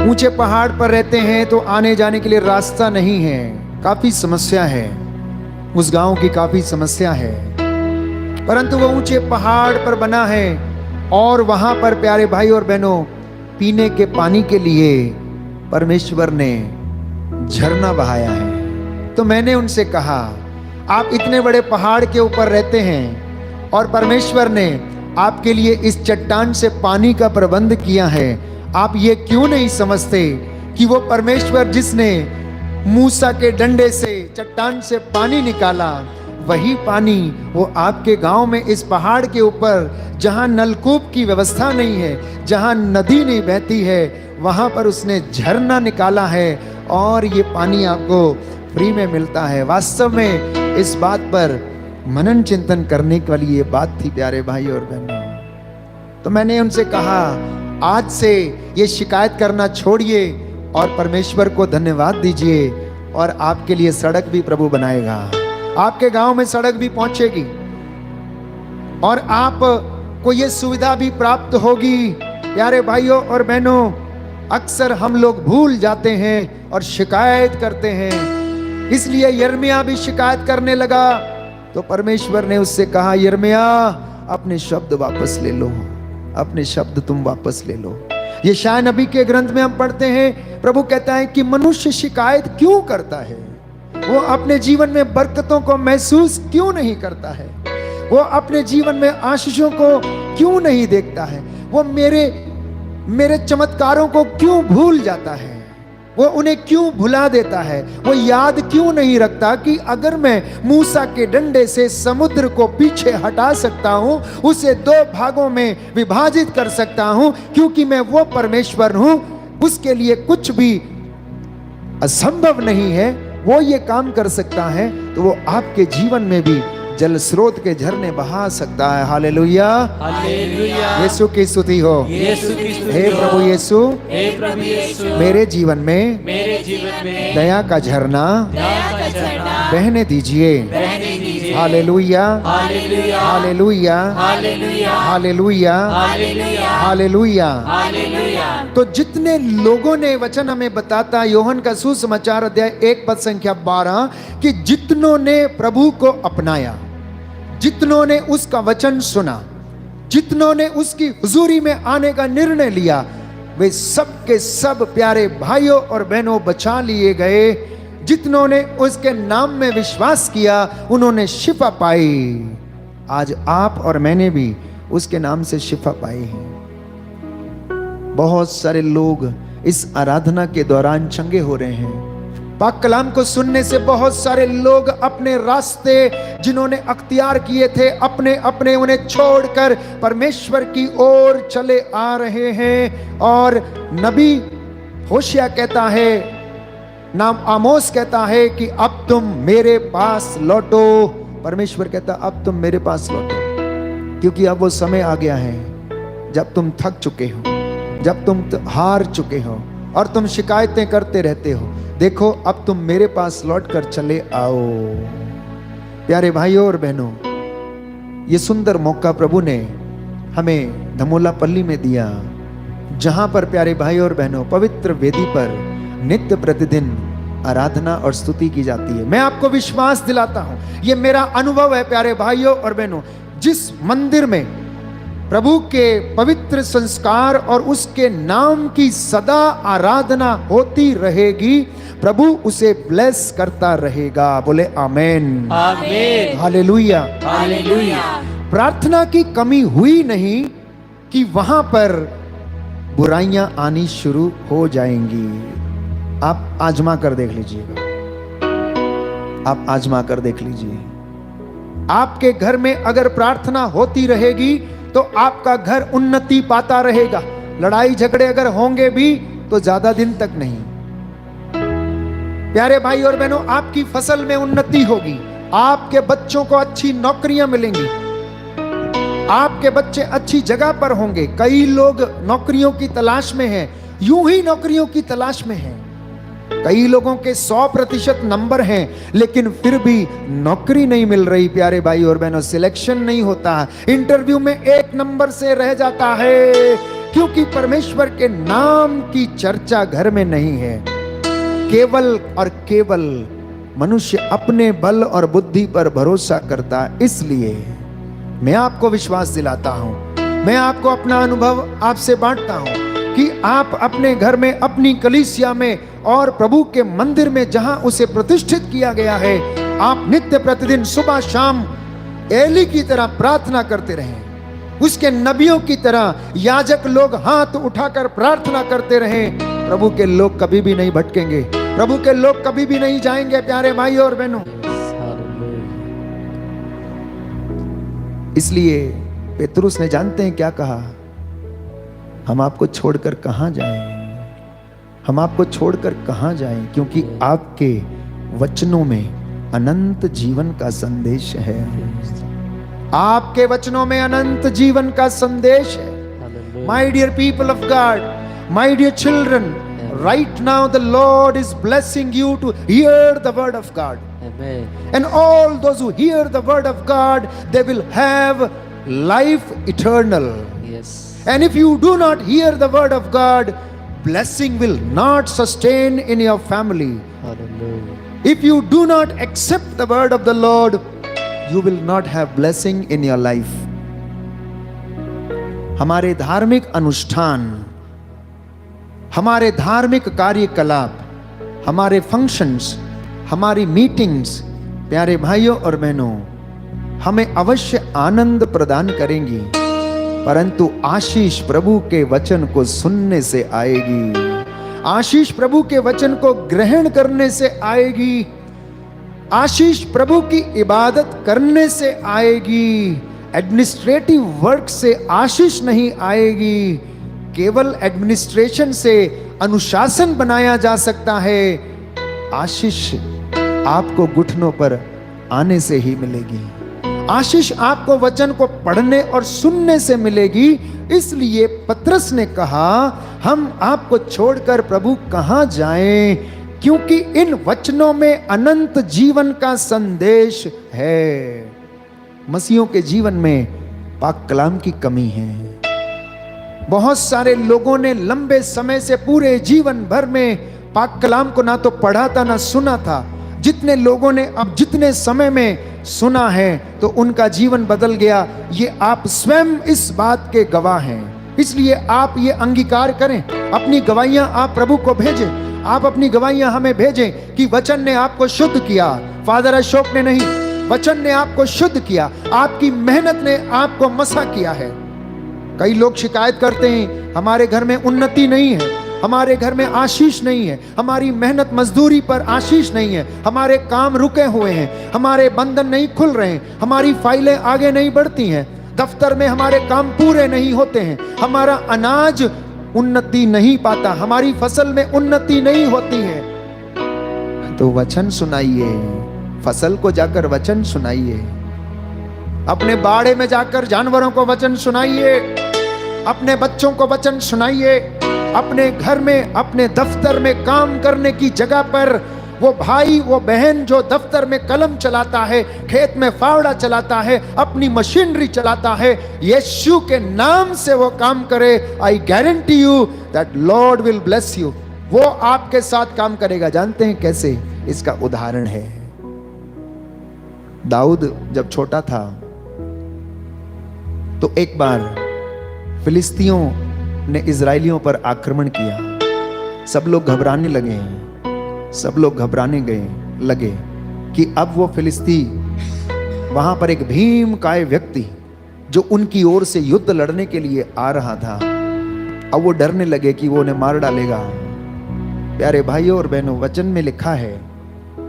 ऊंचे पहाड़ पर रहते हैं तो आने जाने के लिए रास्ता नहीं है। काफी समस्या है, उस गांव की काफी समस्या है, परंतु वो ऊंचे पहाड़ पर बना है और वहां पर प्यारे भाई और बहनों, पीने के पानी के लिए परमेश्वर ने झरना बहाया है। तो मैंने उनसे कहा, आप इतने बड़े पहाड़ के ऊपर रहते हैं और परमेश्वर ने आपके लिए इस चट्टान से पानी का प्रबंध किया है, आप ये क्यों नहीं समझते कि वो परमेश्वर जिसने मूसा के डंडे से चट्टान से पानी निकाला, वही पानी वो आपके गांव में इस पहाड़ के ऊपर, जहां नलकूप की व्यवस्था नहीं है, जहां नदी नहीं बहती है, वहां पर उसने झरना निकाला है और ये पानी आपको फ्री में मिलता है। वास्तव में इस बात पर मनन चिंतन करने के लिए ये बात थी प्यारे भाई और बहनों। तो मैंने उनसे कहा आज से ये शिकायत करना छोड़िए और परमेश्वर को धन्यवाद दीजिए, और आपके लिए सड़क भी प्रभु बनाएगा, आपके गांव में सड़क भी पहुंचेगी और आप को ये सुविधा भी प्राप्त होगी। प्यारे भाइयों और बहनों, अक्सर हम लोग भूल जाते हैं और शिकायत करते हैं, इसलिए यिर्मयाह भी शिकायत करने लगा। तो परमेश्वर ने उससे कहा, यिर्मयाह अपने शब्द वापस ले लो, अपने शब्द तुम वापस ले लो। ये शायद नबी के ग्रंथ में हम पढ़ते हैं, प्रभु कहता है कि मनुष्य शिकायत क्यों करता है, वो अपने जीवन में बरकतों को महसूस क्यों नहीं करता है, वो अपने जीवन में आशीषों को क्यों नहीं देखता है, वो मेरे चमत्कारों को क्यों भूल जाता है, वो उन्हें क्यों भुला देता है, वो याद क्यों नहीं रखता कि अगर मैं मूसा के डंडे से समुद्र को पीछे हटा सकता हूं, उसे 2 भागों में विभाजित कर सकता हूं, क्योंकि मैं वो परमेश्वर हूं, उसके लिए कुछ भी असंभव नहीं है, वो ये काम कर सकता है, तो वो आपके जीवन में भी जल स्रोत के झरने बहा सकता है। Hallelujah, hallelujah. यीशु की स्तुति हो। यीशु की स्तुति हे हो। प्रभु यीशु, हे प्रभु यीशु, मेरे जीवन में में दया का झरना दया का झरना बहने दीजिए। बहने दीजिए। Hallelujah, hallelujah, hallelujah, hallelujah, hallelujah, hallelujah, hallelujah. Hallelujah. तो जितने लोगों ने वचन हमें बताता, यूहन्ना का सुसमाचार अध्याय 1 पद संख्या 12, कि जितनों ने प्रभु को अपनाया, जितनों ने उसका वचन सुना, जितनों ने उसकी हुजूरी में आने का निर्णय लिया, वे सब के सब प्यारे भाइयों और बहनों बचा लिए गए। जितनों ने उसके नाम में विश्वास किया, उन्होंने शिफा पाई। आज आप और मैंने भी उसके नाम से शिफा पाई है। बहुत सारे लोग इस आराधना के दौरान चंगे हो रहे हैं। पाक कलाम को सुनने से बहुत सारे लोग अपने रास्ते जिन्होंने अख्तियार किए थे, अपने अपने उन्हें छोड़कर परमेश्वर की ओर चले आ रहे हैं। और नबी होशिया कहता है, नाम आमोस कहता है कि अब तुम मेरे पास लौटो। परमेश्वर कहता अब तुम मेरे पास लौटो, क्योंकि अब वो समय आ गया है जब तुम थक चुके हो, जब तुम हार चुके हो और तुम शिकायतें करते रहते हो। देखो अब तुम मेरे पास लौट कर चले आओ। प्यारे भाइयों और बहनों, ये सुंदर मौका प्रभु ने हमें धमोलापल्ली में दिया, जहां पर प्यारे भाइयों और बहनों पवित्र वेदी पर नित्य प्रतिदिन आराधना और स्तुति की जाती है। मैं आपको विश्वास दिलाता हूं, ये मेरा अनुभव है प्यारे भाइयों और बहनों, जिस मंदिर में प्रभु के पवित्र संस्कार और उसके नाम की सदा आराधना होती रहेगी, प्रभु उसे ब्लेस करता रहेगा। बोले आमेन, आमीन, हालेलुया, हालेलुया। प्रार्थना की कमी हुई नहीं कि वहां पर बुराइयां आनी शुरू हो जाएंगी। आप आजमा कर देख लीजिएगा, आप आजमा कर देख लीजिए। आपके घर में अगर प्रार्थना होती रहेगी तो आपका घर उन्नति पाता रहेगा। लड़ाई झगड़े अगर होंगे भी तो ज्यादा दिन तक नहीं। प्यारे भाई और बहनों, आपकी फसल में उन्नति होगी, आपके बच्चों को अच्छी नौकरियां मिलेंगी, आपके बच्चे अच्छी जगह पर होंगे। कई लोग नौकरियों की तलाश में हैं, यूं ही नौकरियों की तलाश में हैं। कई लोगों के 100% नंबर हैं, लेकिन फिर भी नौकरी नहीं मिल रही। प्यारे भाई और बहनों, सिलेक्शन नहीं होता है, इंटरव्यू में 1 नंबर से रह जाता है, क्योंकि परमेश्वर के नाम की चर्चा घर में नहीं है। केवल और केवल मनुष्य अपने बल और बुद्धि पर भरोसा करता है। इसलिए मैं आपको विश्वास दिलाता हूं, मैं आपको अपना अनुभव आपसे बांटता हूं कि आप अपने घर में, अपनी कलीसिया में और प्रभु के मंदिर में जहां उसे प्रतिष्ठित किया गया है, आप नित्य प्रतिदिन सुबह शाम एली की तरह प्रार्थना करते रहें, उसके नबियों की तरह याजक लोग हाथ उठाकर प्रार्थना करते रहें। प्रभु के लोग कभी भी नहीं भटकेंगे, प्रभु के लोग कभी भी नहीं जाएंगे। प्यारे भाइयों और बहनों, इसलिए पेतरुस ने जानते हैं क्या कहा, हम आपको छोड़कर कहां जाएं, हम आपको छोड़कर कहाँ जाएं, क्योंकि आपके वचनों में अनंत जीवन का संदेश है। आपके वचनों में अनंत जीवन का संदेश है। My dear people of God, my dear children, right now the Lord is blessing you to hear the word of God. Amen. And all those who hear the word of God, they will have life eternal. Yes. And if you do not hear the word of God, blessing will not sustain in your family. Hallelujah. If you do not accept the word of the Lord, you will not have blessing in your life. हमारे धार्मिक अनुष्ठान, हमारे धार्मिक कार्यकलाप, हमारे फंक्शंस, हमारी मीटिंग्स, प्यारे भाइयों और बहनों, हमें अवश्य आनंद प्रदान करेंगी, परंतु आशीष प्रभु के वचन को सुनने से आएगी, आशीष प्रभु के वचन को ग्रहण करने से आएगी, आशीष प्रभु की इबादत करने से आएगी। एडमिनिस्ट्रेटिव वर्क से आशीष नहीं आएगी। केवल एडमिनिस्ट्रेशन से अनुशासन बनाया जा सकता है। आशीष आपको घुटनों पर आने से ही मिलेगी। आशीष आपको वचन को पढ़ने और सुनने से मिलेगी। इसलिए पतरस ने कहा, हम आपको छोड़कर प्रभु कहां जाएं, क्योंकि इन वचनों में अनंत जीवन का संदेश है। मसीहों के जीवन में पाक कलाम की कमी है। बहुत सारे लोगों ने लंबे समय से पूरे जीवन भर में पाक कलाम को ना तो पढ़ा था ना सुना था। जितने लोगों ने अब जितने समय में सुना है तो उनका जीवन बदल गया। ये आप स्वयं इस बात के गवाह हैं। इसलिए आप ये अंगीकार करें, अपनी गवाहियां आप प्रभु को भेजें। आप अपनी गवाहियां हमें भेजें कि वचन ने आपको शुद्ध किया। फादर अशोक ने नहीं, वचन ने आपको शुद्ध किया। आपकी मेहनत ने आपको मसा किया है। कई लोग शिकायत करते हैं, हमारे घर में उन्नति नहीं है, हमारे घर में आशीष नहीं है, हमारी मेहनत मजदूरी पर आशीष नहीं है, हमारे काम रुके हुए हैं, हमारे बंधन नहीं खुल रहे हैं, हमारी फाइलें आगे नहीं बढ़ती हैं, दफ्तर में हमारे काम पूरे नहीं होते हैं, हमारा अनाज उन्नति नहीं पाता, हमारी फसल में उन्नति नहीं होती है। तो वचन सुनाइए, फसल को जाकर वचन सुनाइए, अपने बाड़े में जाकर जानवरों को वचन सुनाइए, अपने बच्चों को वचन सुनाइए, अपने घर में, अपने दफ्तर में काम करने की जगह पर वो भाई वो बहन जो दफ्तर में कलम चलाता है, खेत में फावड़ा चलाता है, अपनी मशीनरी चलाता है, यीशु के नाम से वो काम करे। I guarantee you that Lord will bless you. वो आपके साथ काम करेगा। जानते हैं कैसे? इसका उदाहरण है, दाऊद जब छोटा था तो एक बार फिलिस्तियों ने इजराइलियों पर आक्रमण किया। सब लोग घबराने लगे, सब लोग घबराने लगे कि अब वो फिलिस्ती, वहां पर एक भीम काय व्यक्ति जो उनकी ओर से युद्ध लड़ने के लिए आ रहा था, अब वो डरने लगे कि वो उन्हें मार डालेगा। प्यारे भाइयों और बहनों, वचन में लिखा है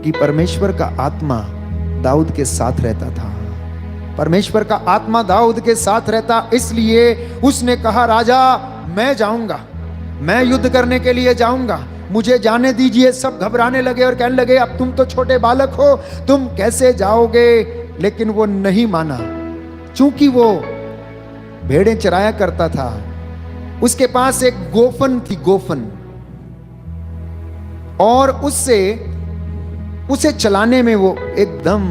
कि परमेश्वर का आत्मा दाऊद के साथ रहता था। परमेश्वर का आत्मा दाऊद के साथ रहता, इसलिए उसने कहा, राजा मैं जाऊंगा, मैं युद्ध करने के लिए जाऊंगा, मुझे जाने दीजिए। सब घबराने लगे और कहने लगे, अब तुम तो छोटे बालक हो, तुम कैसे जाओगे? लेकिन वो नहीं माना। चूंकि वो भेड़ें चराया करता था, उसके पास एक गोफन थी, गोफन, और उसे चलाने में वो एकदम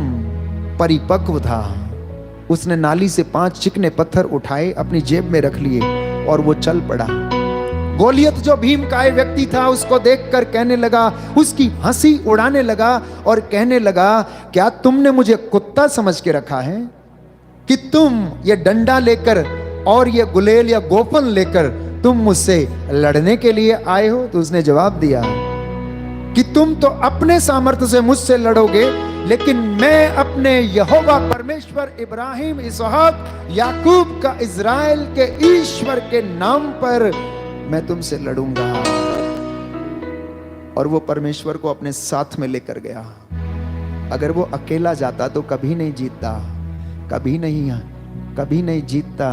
परिपक्व था। उसने नाली से 5 चिकने पत्थर उठाए, अपनी जेब में रख लिए और वो चल पड़ा। गोलियत जो भीमकाय व्यक्ति था उसको देखकर कहने लगा, उसकी हंसी उड़ाने लगा और कहने लगा, क्या तुमने मुझे कुत्ता समझ के रखा है कि तुम ये डंडा लेकर और ये गुलेल या गोफन लेकर तुम मुझसे लड़ने के लिए आए हो? तो उसने जवाब दिया कि तुम तो अपने सामर्थ्य से मुझसे लड़ोगे, लेकिन मैं अपने यहोवा परमेश्वर, इब्राहिम, इसहाक, याकूब का, इज़राइल के ईश्वर के नाम पर मैं तुमसे लड़ूंगा। और वो परमेश्वर को अपने साथ में लेकर गया। अगर वो अकेला जाता तो कभी नहीं जीतता, कभी नहीं जीतता।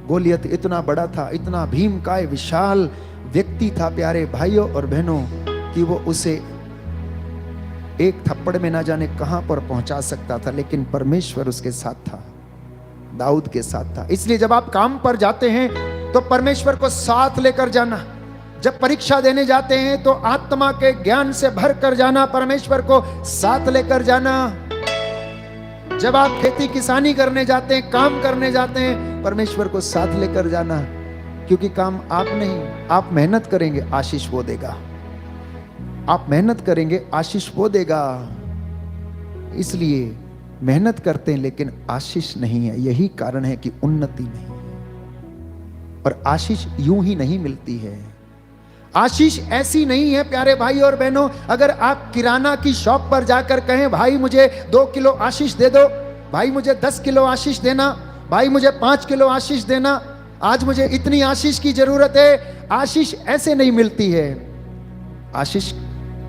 गोलियत इतना बड़ा था, इतना भीमकाय विशाल व्यक्ति था प्यारे भाइयों और बहनों कि वो उसे एक थप्पड़ में ना जाने कहां पर पहुंचा सकता था, लेकिन परमेश्वर उसके साथ था, दाऊद के साथ था। इसलिए जब आप काम पर जाते हैं तो परमेश्वर को साथ लेकर जाना। जब परीक्षा देने जाते हैं तो आत्मा के ज्ञान से भर कर जाना, परमेश्वर को साथ लेकर जाना। जब आप खेती किसानी करने जाते हैं, काम करने जाते हैं, परमेश्वर को साथ लेकर जाना, क्योंकि काम आप नहीं, आप मेहनत करेंगे, आशीष वो देगा। आप मेहनत करेंगे, आशीष वो देगा। इसलिए मेहनत करते हैं लेकिन आशीष नहीं है। यही कारण है कि उन्नति नहीं है। और आशीष यूं ही नहीं मिलती है। आशीष ऐसी नहीं है प्यारे भाई और बहनों, अगर आप किराना की शॉप पर जाकर कहें भाई मुझे 2 किलो आशीष दे दो, भाई मुझे 10 किलो आशीष देना, भाई मुझे 5 किलो आशीष देना, आज मुझे इतनी आशीष की जरूरत है। आशीष ऐसे नहीं मिलती है। आशीष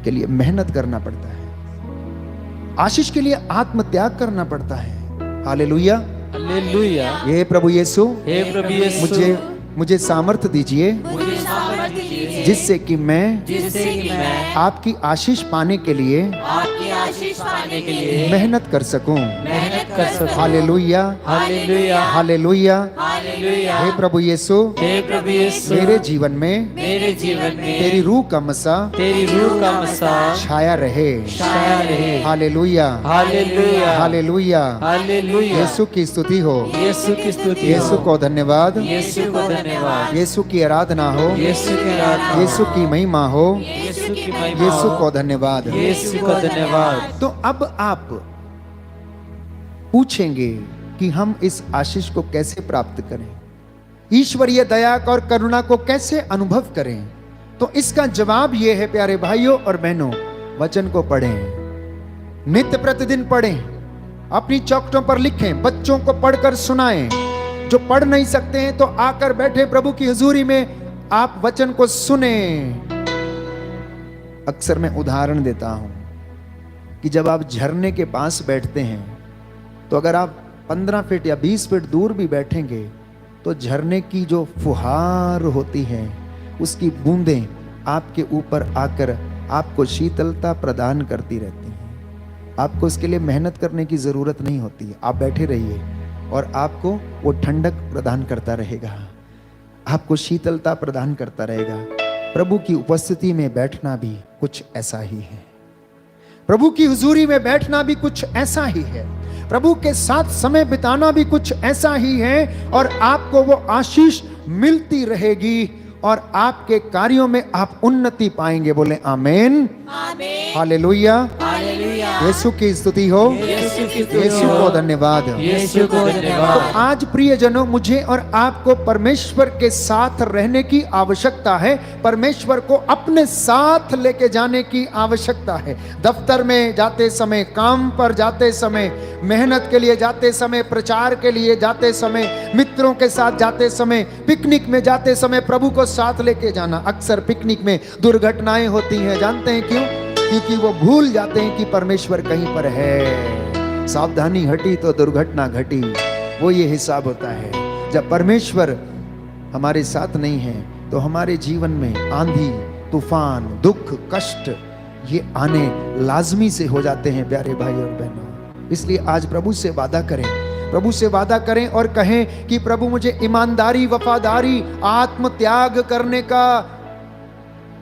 के लिए मेहनत करना पड़ता है। आशीष के लिए आत्म त्याग करना पड़ता है। Hallelujah, hallelujah. हे प्रभु यीशु, हे प्रभु यीशु, मुझे सामर्थ्य दीजिए मुझे सामर्थ दीजिए, जिससे कि मैं आपकी आशीष पाने के लिए आपकी आशीष पाने के लिए मेहनत कर सकूं। मेहनत कर सकूं। Hallelujah, hallelujah, hallelujah. हालेलुया। हे प्रभु यीशु, हे प्रभु यीशु, मेरे जीवन में तेरी रूह का मसा तेरी रूह का मसा छाया रहे। छाया रहे। Hallelujah, hallelujah, hallelujah. Hallelujah. Yeshu की स्तुति हो, यीशु की स्तुति यीशु हो, को धन्यवाद, यीशु को धन्यवाद, यीशु की आराधना हो, यीशु की आराधना, यीशु की महिमा हो, यीशु की महिमा, यीशु को धन्यवाद। यीशु को धन्यवाद। तो अब आप पूछेंगे कि हम इस आशीष को कैसे प्राप्त करें, ईश्वरीय दया और करुणा को कैसे अनुभव करें। तो इसका जवाब यह है प्यारे भाइयों और बहनों, वचन को पढ़ें, नित्य प्रतिदिन पढ़ें, अपनी चौखटों पर लिखें, बच्चों को पढ़कर सुनाएं। जो पढ़ नहीं सकते हैं तो आकर बैठे प्रभु की हुजूरी में आप वचन को सुने। अक्सर मैं उदाहरण देता हूं कि जब आप झरने के पास बैठते हैं तो अगर आप 15 फीट या 20 फीट दूर भी बैठेंगे तो झरने की जो फुहार होती है उसकी बूंदें आपके ऊपर आकर आपको शीतलता प्रदान करती रहती हैं। आपको इसके लिए मेहनत करने की जरूरत नहीं होती है। आप बैठे रहिए और आपको वो ठंडक प्रदान करता रहेगा, आपको शीतलता प्रदान करता रहेगा। प्रभु की उपस्थिति में बैठना भी कुछ ऐसा ही है। प्रभु की हुजूरी में बैठना भी कुछ ऐसा ही है। प्रभु के साथ समय बिताना भी कुछ ऐसा ही है। और आपको वो आशीष मिलती रहेगी और आपके कार्यों में आप उन्नति पाएंगे। बोले आमीन, हालेलुया, हालेलुया। यीशु की स्तुति हो, यीशु की स्तुति यीशु हो, को धन्यवाद। यीशु को धन्यवाद। तो आज प्रियजनों, मुझे और आपको परमेश्वर के साथ रहने की आवश्यकता है। परमेश्वर को अपने साथ लेके जाने की आवश्यकता है। दफ्तर में जाते समय, काम पर जाते समय, मेहनत के लिए जाते समय, प्रचार के लिए जाते समय, मित्रों के साथ जाते समय, पिकनिक में जाते समय प्रभु को साथ लेके जाना। अक्सर पिकनिक में दुर्घटनाएं होती हैं, जानते हैं क्यों? क्योंकि वो भूल जाते हैं कि परमेश्वर कहीं पर है। सावधानी हटी तो दुर्घटना घटी, वो ये हिसाब होता है। जब परमेश्वर हमारे साथ नहीं है तो हमारे जीवन में आंधी, तूफान, दुख, कष्ट ये आने लाजमी से हो जाते हैं प्यारे भाई और बहनों। इसलिए आज प्रभु से वादा करें, प्रभु से वादा करें और कहें कि प्रभु मुझे ईमानदारी, वफादारी, आत्म त्याग करने का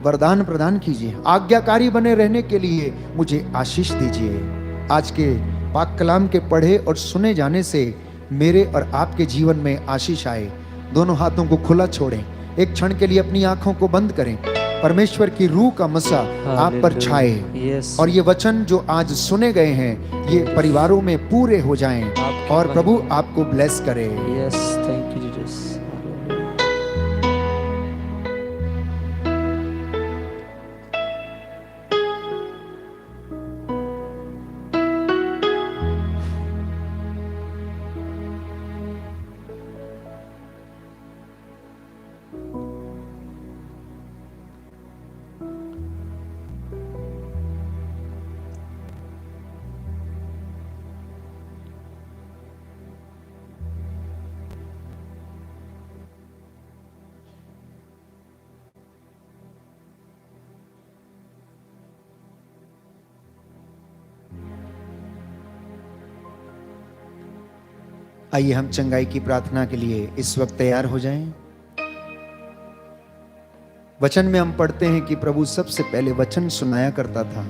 वरदान प्रदान कीजिए। आज्ञाकारी बने रहने के लिए मुझे आशीष दीजिए। आज के पाक कलाम के पढ़े और सुने जाने से मेरे और आपके जीवन में आशीष आए। दोनों हाथों को खुला छोड़ें, एक क्षण के लिए अपनी आंखों को बंद करें। परमेश्वर की रूह का मसा आप पर छाए और ये वचन जो आज सुने गए हैं ये परिवारों में पूरे हो जाएं और प्रभु आपको ब्लेस करे। Yes, thank you Jesus. आइए हम चंगाई की प्रार्थना के लिए इस वक्त तैयार हो जाएं। वचन में हम पढ़ते हैं कि प्रभु सबसे पहले वचन सुनाया करता था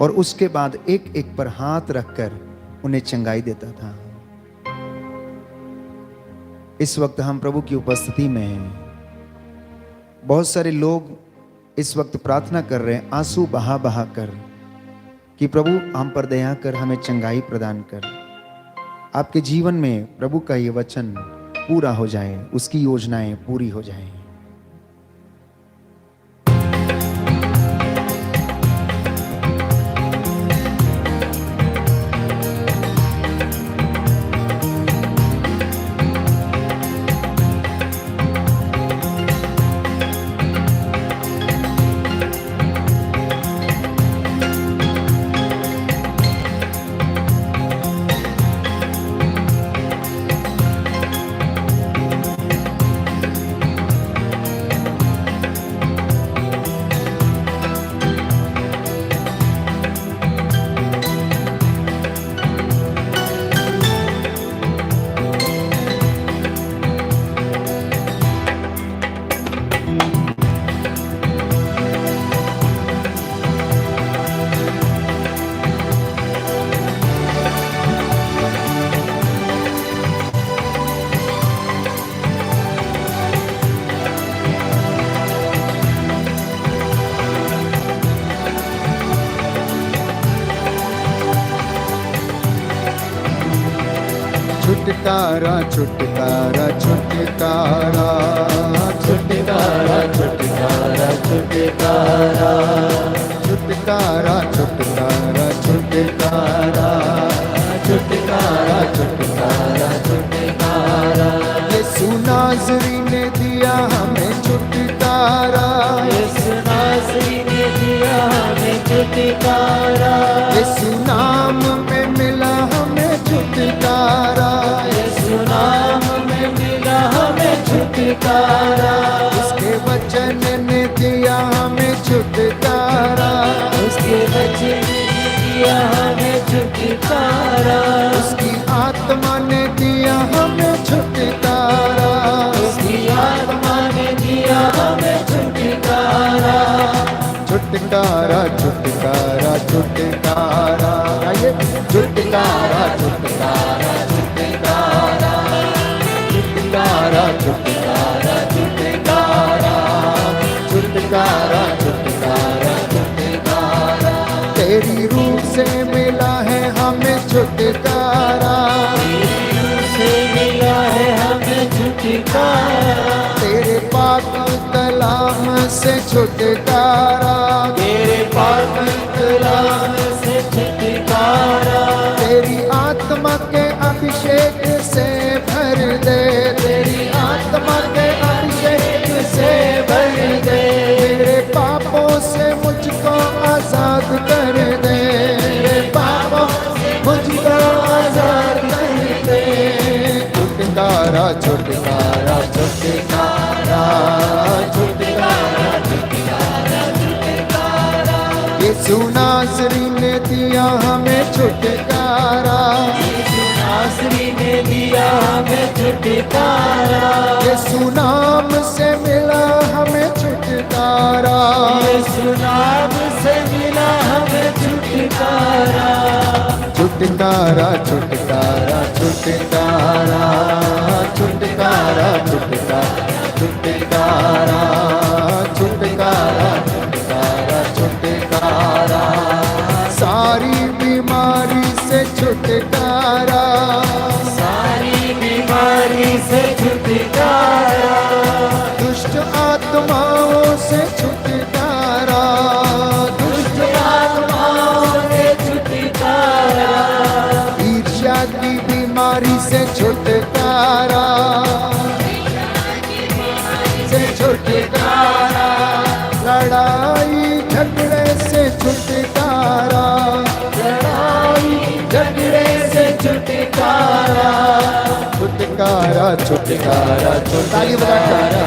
और उसके बाद एक एक पर हाथ रखकर उन्हें चंगाई देता था। इस वक्त हम प्रभु की उपस्थिति में हैं। बहुत सारे लोग इस वक्त प्रार्थना कर रहे हैं आंसू बहा बहा कर कि प्रभु हम पर दया कर, हमें चंगाई प्रदान कर। आपके जीवन में प्रभु का ये वचन पूरा हो जाए, उसकी योजनाएं पूरी हो जाएं। छुटकारा छुटकारा छुटकारा छुटकारा छुटकारा छुटकारा छुटकारा छुटकारा छुटकारा छुटकारा छुटकारा छुटकारा। यीशु नाज़री ने दिया हमें छुटकारा, यीशु नाज़री ने दिया हमें छुटकारा, यीशु नाम में मिला हमें छुटकारा, यीशु नाम में मिला हमें छुटकारा, उसके वचन ने दिया हमें छुटकारा, उसके वचन ने दिया हमें छुटकारा, उसकी आत्मा ने दिया हमें छुटकारा, उसकी आत्मा ने दिया हमें छुटकारा, छुटकारा छुटकारा छुटकारा। आइए छुटकारा छुटकारा छुटकारा छुटकारा छुटकारा छुटकारा छुटकारा छुटकारा छुटकारा। तेरी रूह से मिला है हमें छुटकारा, से मिला है हमें छुटकारा, तेरे पाक कलाम से छुटकारा, तेरे पाक कलाम से छुटकारा, तेरी आत्मा के अभिषेक से भर दे, तेरी आत्मा के अभिषेक से भर दे, मेरे पापों से मुझको आजाद कर दे, मेरे पापों से मुझको आजाद कर दे। छुटकारा छुटकारा छुटकारा छुटकारा छुटकारा छुटकारा। यीशु नाज़री ने दिया हमें छुटकारा, यीशु नाज़री ने दिया हमें छुटकारा, यीशु नाम से मिला हमें छुटकारा, यीशु नाम से मिला हमें छुटकारा, छुटकारा छुटकारा छुटकारा छुटकारा छुटकारा छुटकारा छुटकारा छुटकारा छुटकारा। सारी बीमारी से छुटकारा, सारी बीमारी से छुटकारा, दुष्ट आत्माओं से छुटकारा, दुष्ट आत्माओं से छुटकारा, ईर्ष्या की बीमारी से छुटकारा, से छुटकारा, लड़ाई झगड़े से छुटकारा, लड़ाई झगड़े से छुटकारा, छुटकारा छुटकारा छुटकारा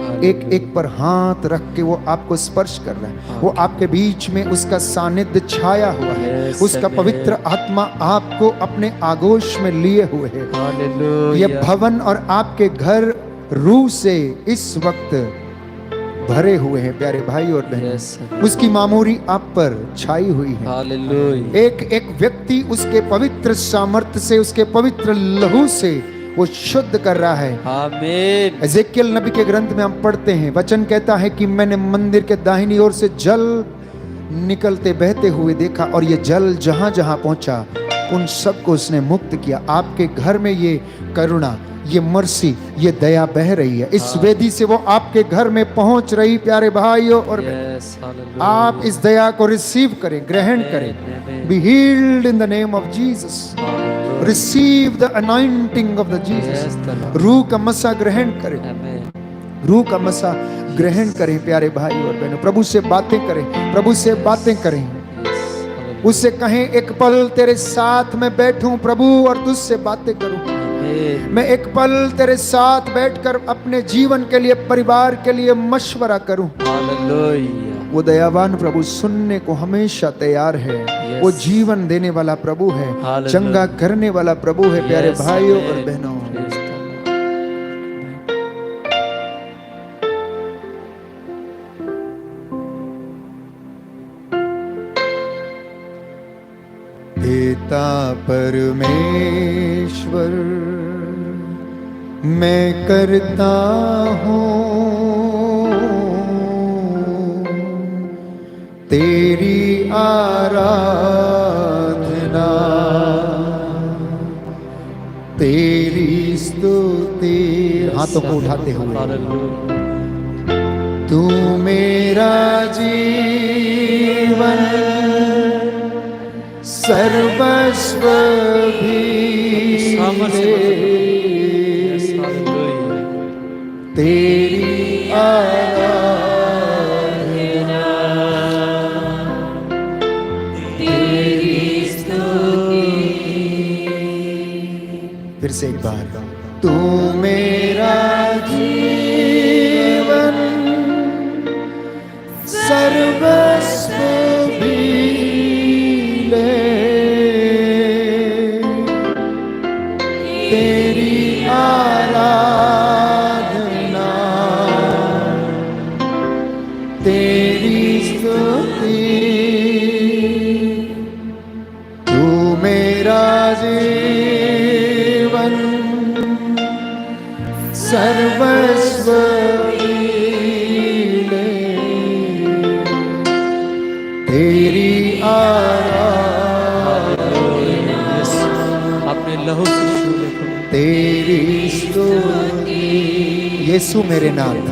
एक एक पर हाथ रख के वो आपको स्पर्श कर रहा है। वो आपके बीच में उसका सानिध्य छाया हुआ है। उसका पवित्र आत्मा आपको अपने आगोश में लिए हुए है। ये भवन और आपके घर रूह से इस वक्त भरे हुए हैं प्यारे भाई और बहन। उसकी मामूरी आप पर छाई हुई है। एक एक व्यक्ति उसके पवित्र सामर्थ्य से, उसके पवित्र लहू से वो शुद्ध कर रहा है। आमीन। एजेकियल नबी के ग्रंथ में हम पढ़ते हैं, वचन कहता है कि मैंने मंदिर के दाहिनी ओर से जल निकलते बहते हुए देखा और ये जल जहां जहां पहुंचा उन सबको उसने मुक्त किया। आपके घर में ये करुणा, ये मर्सी, ये दया बह रही है। इस वेदी से वो आपके घर में पहुंच रही प्यारे भाइयों और आप इस दया को रिसीव करें, ग्रहण करें। Be healed in the name of Jesus. Receive the anointing of the Jesus. रूह का मसा ग्रहण करें, रूह का मसा ग्रहण करें प्यारे भाई और बहनों। प्रभु से बातें करें, प्रभु से बातें करें। उससे कहें एक पल तेरे साथ में बैठूं प्रभु और तुझसे बातें करूं। मैं एक पल तेरे साथ बैठकर अपने जीवन के लिए, परिवार के लिए मशवरा करूं। वो दयावान प्रभु सुनने को हमेशा तैयार है। वो जीवन देने वाला प्रभु है, चंगा करने वाला प्रभु है प्यारे भाइयों और बहनों। पिता परमेश्वर मैं करता हूँ तेरी आराधना, तेरी स्तुति। हाथों को उठाते हुए तू मेरा जीवन सर्वस्व भी तेरी आराधना, तेरी स्तुति। फिर से एक बार, तू मेरा जीवन सर्वस्व भी तेरी आराधना, तेरी स्तुति। तू मेरा जीवन सर्वस्व तेरी आराधना, अपने लहू से तेरी स्तुति। यीशु मेरे नाथ,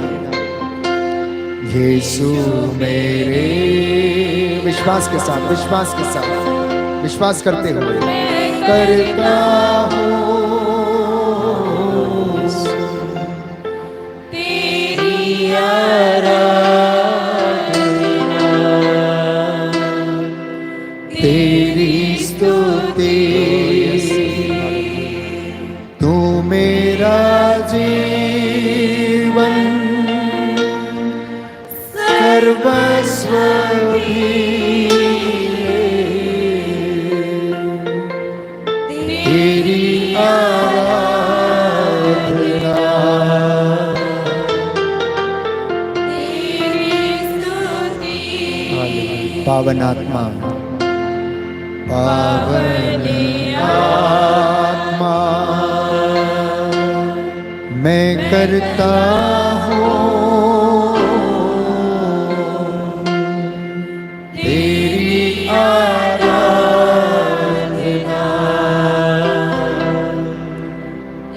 यीशु मेरे, विश्वास के साथ, विश्वास के साथ, विश्वास करते हुए करता हूँ तेरी आराधना, तेरी स्तुति। तू मेरा जीवन सर्वस्व भी तेरी आराधना, तेरी स्तुति। पावन आत्मा, पावन आत्मा मैं करता हूँ तेरी आराधना,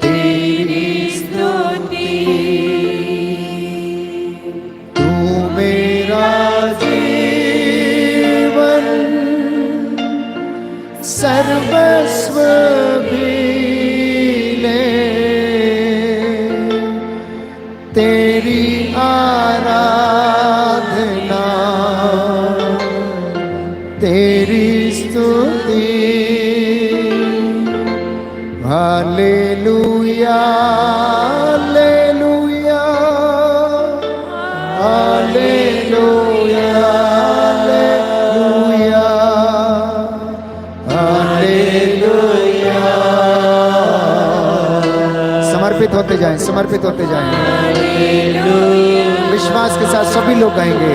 तेरी स्तुति। तू मेरा जीवन सर्वस्व भी ले, तेरी आराधना, तेरी स्तुति। हालेलुया, हालेलुया, होते जाएं, समर्पित होते जाएं। विश्वास के साथ सभी लोग गाएंगे।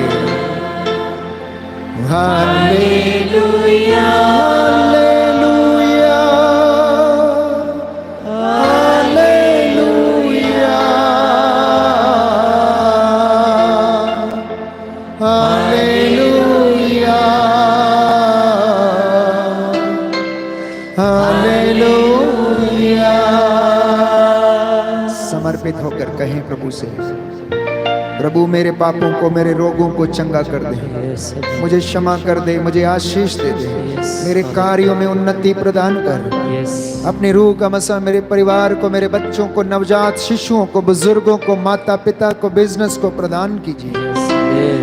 Hallelujah, hallelujah, hallelujah, hallelujah, hallelujah. समर्पित होकर कहें प्रभु से, प्रभु मेरे पापों को, मेरे रोगों को चंगा कर दे, मुझे क्षमा कर दे, मुझे आशीष दे दे, मेरे कार्यों में उन्नति प्रदान कर। अपनी रूह का मसा मेरे परिवार को, मेरे बच्चों को, नवजात शिशुओं को, बुजुर्गों को, माता पिता को, बिजनेस को प्रदान कीजिए।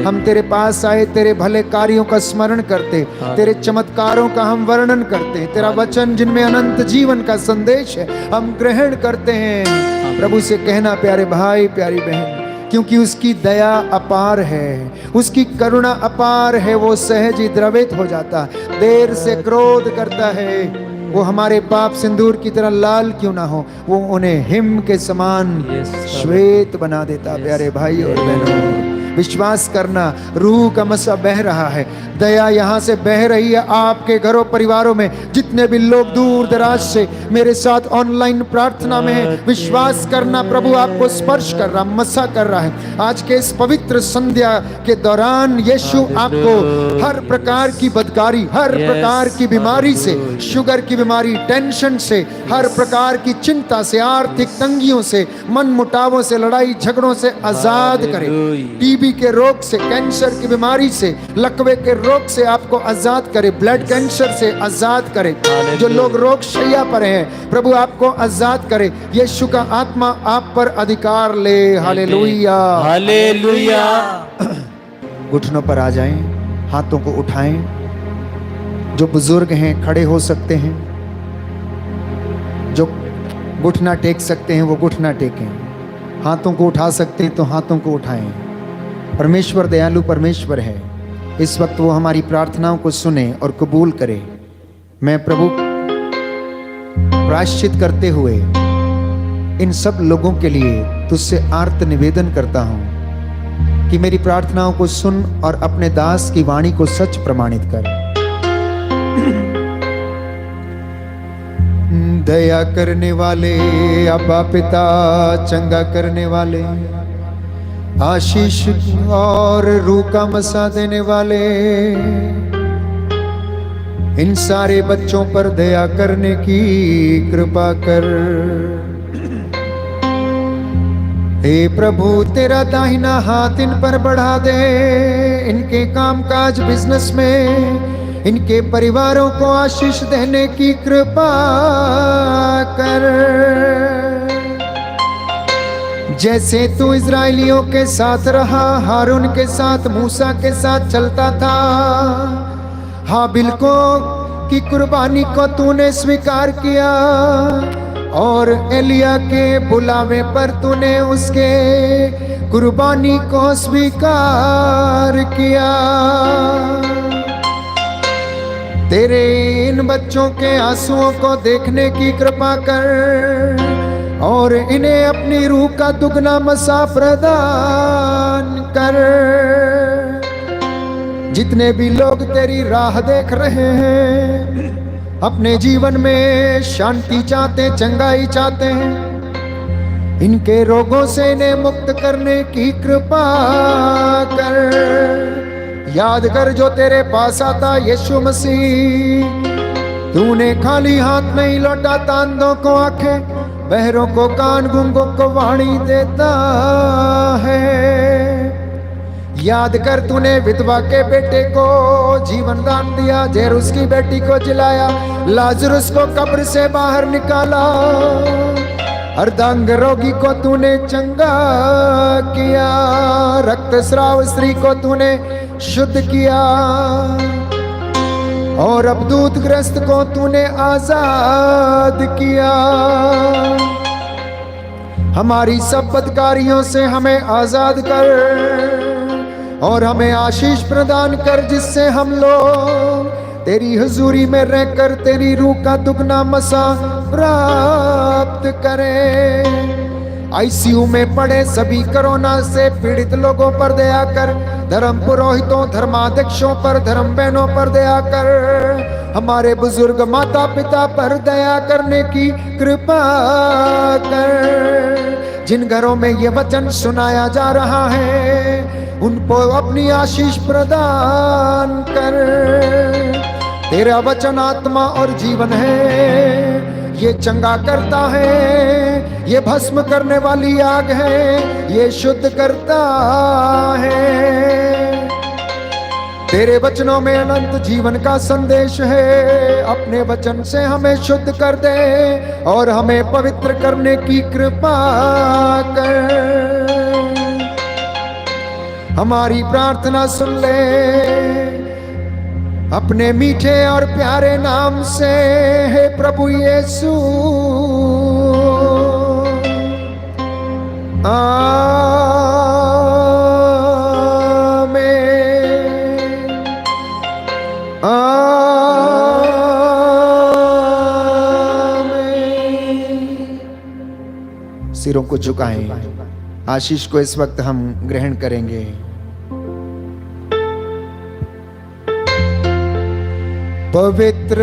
हम तेरे पास आए, तेरे भले कार्यों का स्मरण करते, तेरे चमत्कारों का हम वर्णन करते, तेरा वचन जिनमें अनंत जीवन का संदेश है हम ग्रहण करते हैं। प्रभु से कहना, प्यारे भाई प्यारी बहन, क्योंकि उसकी दया अपार है, उसकी करुणा अपार है, वो सहज ही द्रवित हो जाता, देर से क्रोध करता है। वो हमारे पाप सिंदूर की तरह लाल क्यों ना हो, वो उन्हें हिम के समान श्वेत बना देता। प्यारे भाई और बहनों, विश्वास करना, रूह का मसा बह रहा है, दया यहाँ से बह रही है आपके घरों परिवारों में। जितने भी लोग दूर दराज से मेरे साथ ऑनलाइन प्रार्थना में हैं, विश्वास करना, प्रभु आपको स्पर्श कर रहा, मसा कर रहा है। आज के इस पवित्र संध्या के दौरान यीशु आपको हर प्रकार की बदकारी, हर प्रकार की बीमारी से, शुगर की बीमारी, टेंशन से, हर प्रकार की चिंता से, आर्थिक तंगियों से, मन मुटावों से, लड़ाई झगड़ों से आजाद करे। टीबी के रोग से, कैंसर की बीमारी से, लकवे के रोग से आपको आजाद करे, ब्लड कैंसर से आजाद करे। जो लोग रोग शैया पर हैं, प्रभु आपको आजाद करे। यीशु का आत्मा आप पर अधिकार ले। Hallelujah, hallelujah. घुटनों पर आ जाएं, हाथों को उठाएं। जो बुजुर्ग हैं खड़े हो सकते हैं, जो घुटना टेक सकते हैं वो घुटना टेकें, हाथों को उठा सकते हैं तो हाथों को उठाएं। परमेश्वर दयालु परमेश्वर है, इस वक्त वो हमारी प्रार्थनाओं को सुने और कबूल करे। मैं प्रभु प्रायश्चित करते हुए इन सब लोगों के लिए तुझसे आर्त निवेदन करता हूं कि मेरी प्रार्थनाओं को सुन और अपने दास की वाणी को सच प्रमाणित कर। दया करने वाले अब्बा पिता, चंगा करने वाले, आशीष और रूह का मसा देने वाले, इन सारे बच्चों पर दया करने की कृपा कर। हे प्रभु, तेरा दाहिना हाथ इन पर बढ़ा दे, इनके कामकाज बिजनेस में, इनके परिवारों को आशीष देने की कृपा कर। जैसे तू इजराइलियों के साथ रहा, हारून के साथ, मूसा के साथ चलता था, हाबिल को की कुर्बानी को तूने स्वीकार किया और एलिया के बुलावे पर तूने उसके कुर्बानी को स्वीकार किया। तेरे इन बच्चों के आंसुओं को देखने की कृपा कर और इन्हें अपनी रूह का दुगना मसा प्रदान कर। जितने भी लोग तेरी राह देख रहे हैं, अपने जीवन में शांति चाहते, चंगाई चाहते हैं, इनके रोगों से इन्हें मुक्त करने की कृपा कर। याद कर जो तेरे पास आता यीशु मसीह, तूने खाली हाथ नहीं लौटाता, अंधों को आंखें, बहरों को कान, गूंगों को वाणी देता है। याद कर तूने विधवा के बेटे को जीवन दान दिया, जेरुस की बेटी को जिलाया, लाजरुस को कब्र से बाहर निकाला, अर्धांग रोगी को तूने चंगा किया, रक्तस्राव स्त्री को तूने शुद्ध किया और अबदूतग्रस्त को तूने आजाद किया। हमारी सब बदकारियों से हमें आजाद कर और हमें आशीष प्रदान कर, जिससे हम लोग तेरी हुजूरी में रहकर तेरी रूह का दुगना मसा प्राप्त करें। आईसीयू में पड़े सभी कोरोना से पीड़ित लोगों पर दया कर। धर्म पुरोहितों, धर्माध्यक्षों पर, धर्म बहनों पर दया कर। हमारे बुजुर्ग माता पिता पर दया करने की कृपा कर। जिन घरों में ये वचन सुनाया जा रहा है उनको अपनी आशीष प्रदान कर। तेरा वचन आत्मा और जीवन है, ये चंगा करता है, ये भस्म करने वाली आग है, ये शुद्ध करता है। तेरे वचनों में अनंत जीवन का संदेश है। अपने वचन से हमें शुद्ध कर दे और हमें पवित्र करने की कृपा कर। हमारी प्रार्थना सुन ले अपने मीठे और प्यारे नाम से, हे प्रभु यीशु। सिरों को झुकाएं। आशीष को इस वक्त हम ग्रहण करेंगे। पवित्र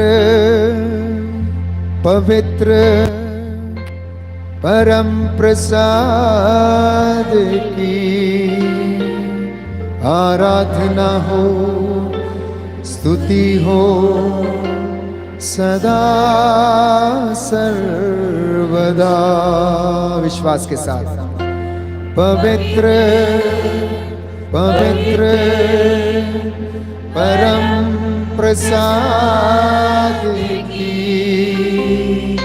पवित्र परम प्रसाद की आराधना हो, स्तुति हो सदा सर्वदा। विश्वास के साथ पवित्र पवित्र परम प्रसाद की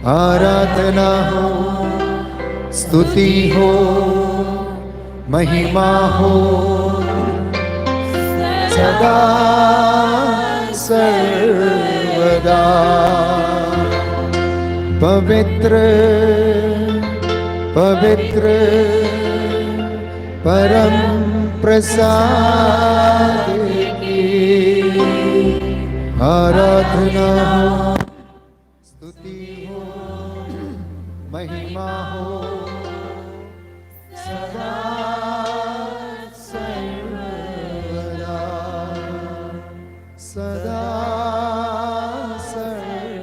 आराधना हो, स्तुति हो, महिमा हो सदा सर्वदा। पवित्र पवित्र परम प्रसाद की आराधना हो, स्तुति हो, महिमा हो सदा सर्वदा सदा सर्वदा।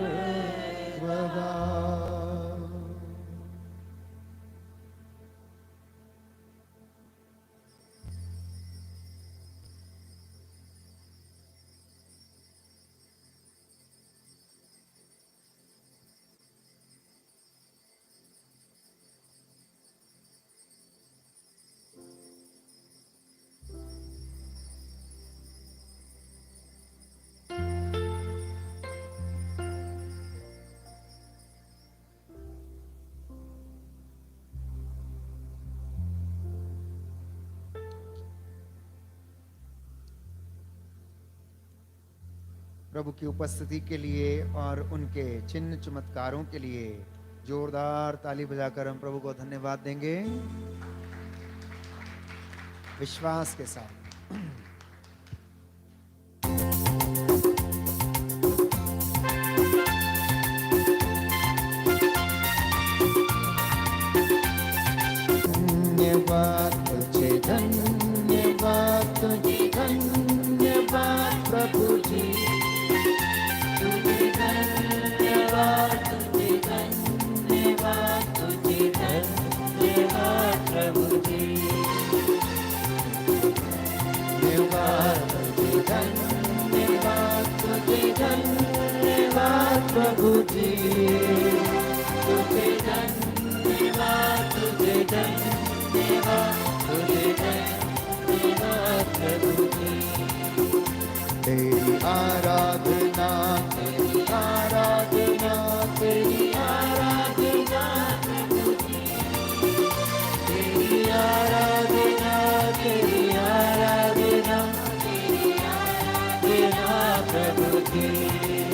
प्रभु की उपस्थिति के लिए और उनके चिन्ह चमत्कारों के लिए जोरदार ताली बजाकर हम प्रभु को धन्यवाद देंगे विश्वास के साथ। धन्यवाद तुझे, धन्यवाद तुझे, धन्यवाद प्रभु जी। प्रभु जी तुझे धन्यवाद, तुझे धन्यवाद, तुझे धन्यवाद प्रभु जी। तेरी आराधना, तेरी आराधना, तेरी आराधना प्रभु जी। तेरी आराधना, तेरी आराधना, तेरी आराधना प्रभु जी।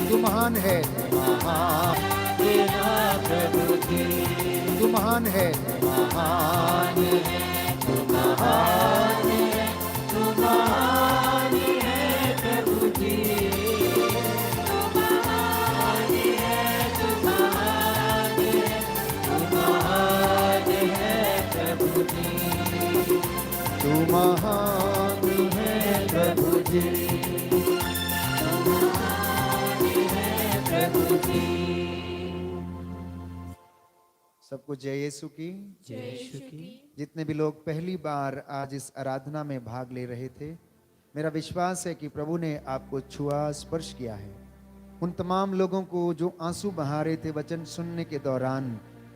तू महान है, महान प्रभु जी। तू महान है, महान है, तू महान है, तू महान है प्रभु जी। तू महान है, तू महान है, तू महान है प्रभु जी। सबको जय यीशु की। जय यीशु की। जितने भी लोग पहली बार आज इस आराधना में भाग ले रहे थे, मेरा विश्वास है कि प्रभु ने आपको छुआ, स्पर्श किया है। उन तमाम लोगों को जो आंसू बहा रहे थे वचन सुनने के दौरान,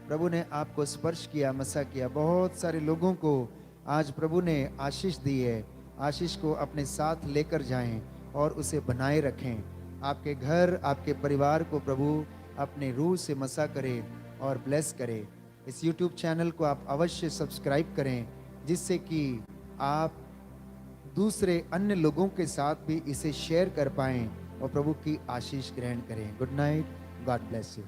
प्रभु ने आपको स्पर्श किया, मसा किया। बहुत सारे लोगों को आज प्रभु ने आशीष दी है। आशीष को अपने साथ लेकर जाएं और उसे बनाए रखें। आपके घर, आपके परिवार को प्रभु अपने रूह से मसा करे और ब्लेस करे। इस YouTube चैनल को आप अवश्य सब्सक्राइब करें, जिससे कि आप दूसरे अन्य लोगों के साथ भी इसे शेयर कर पाएं और प्रभु की आशीष ग्रहण करें। Good night, God bless you.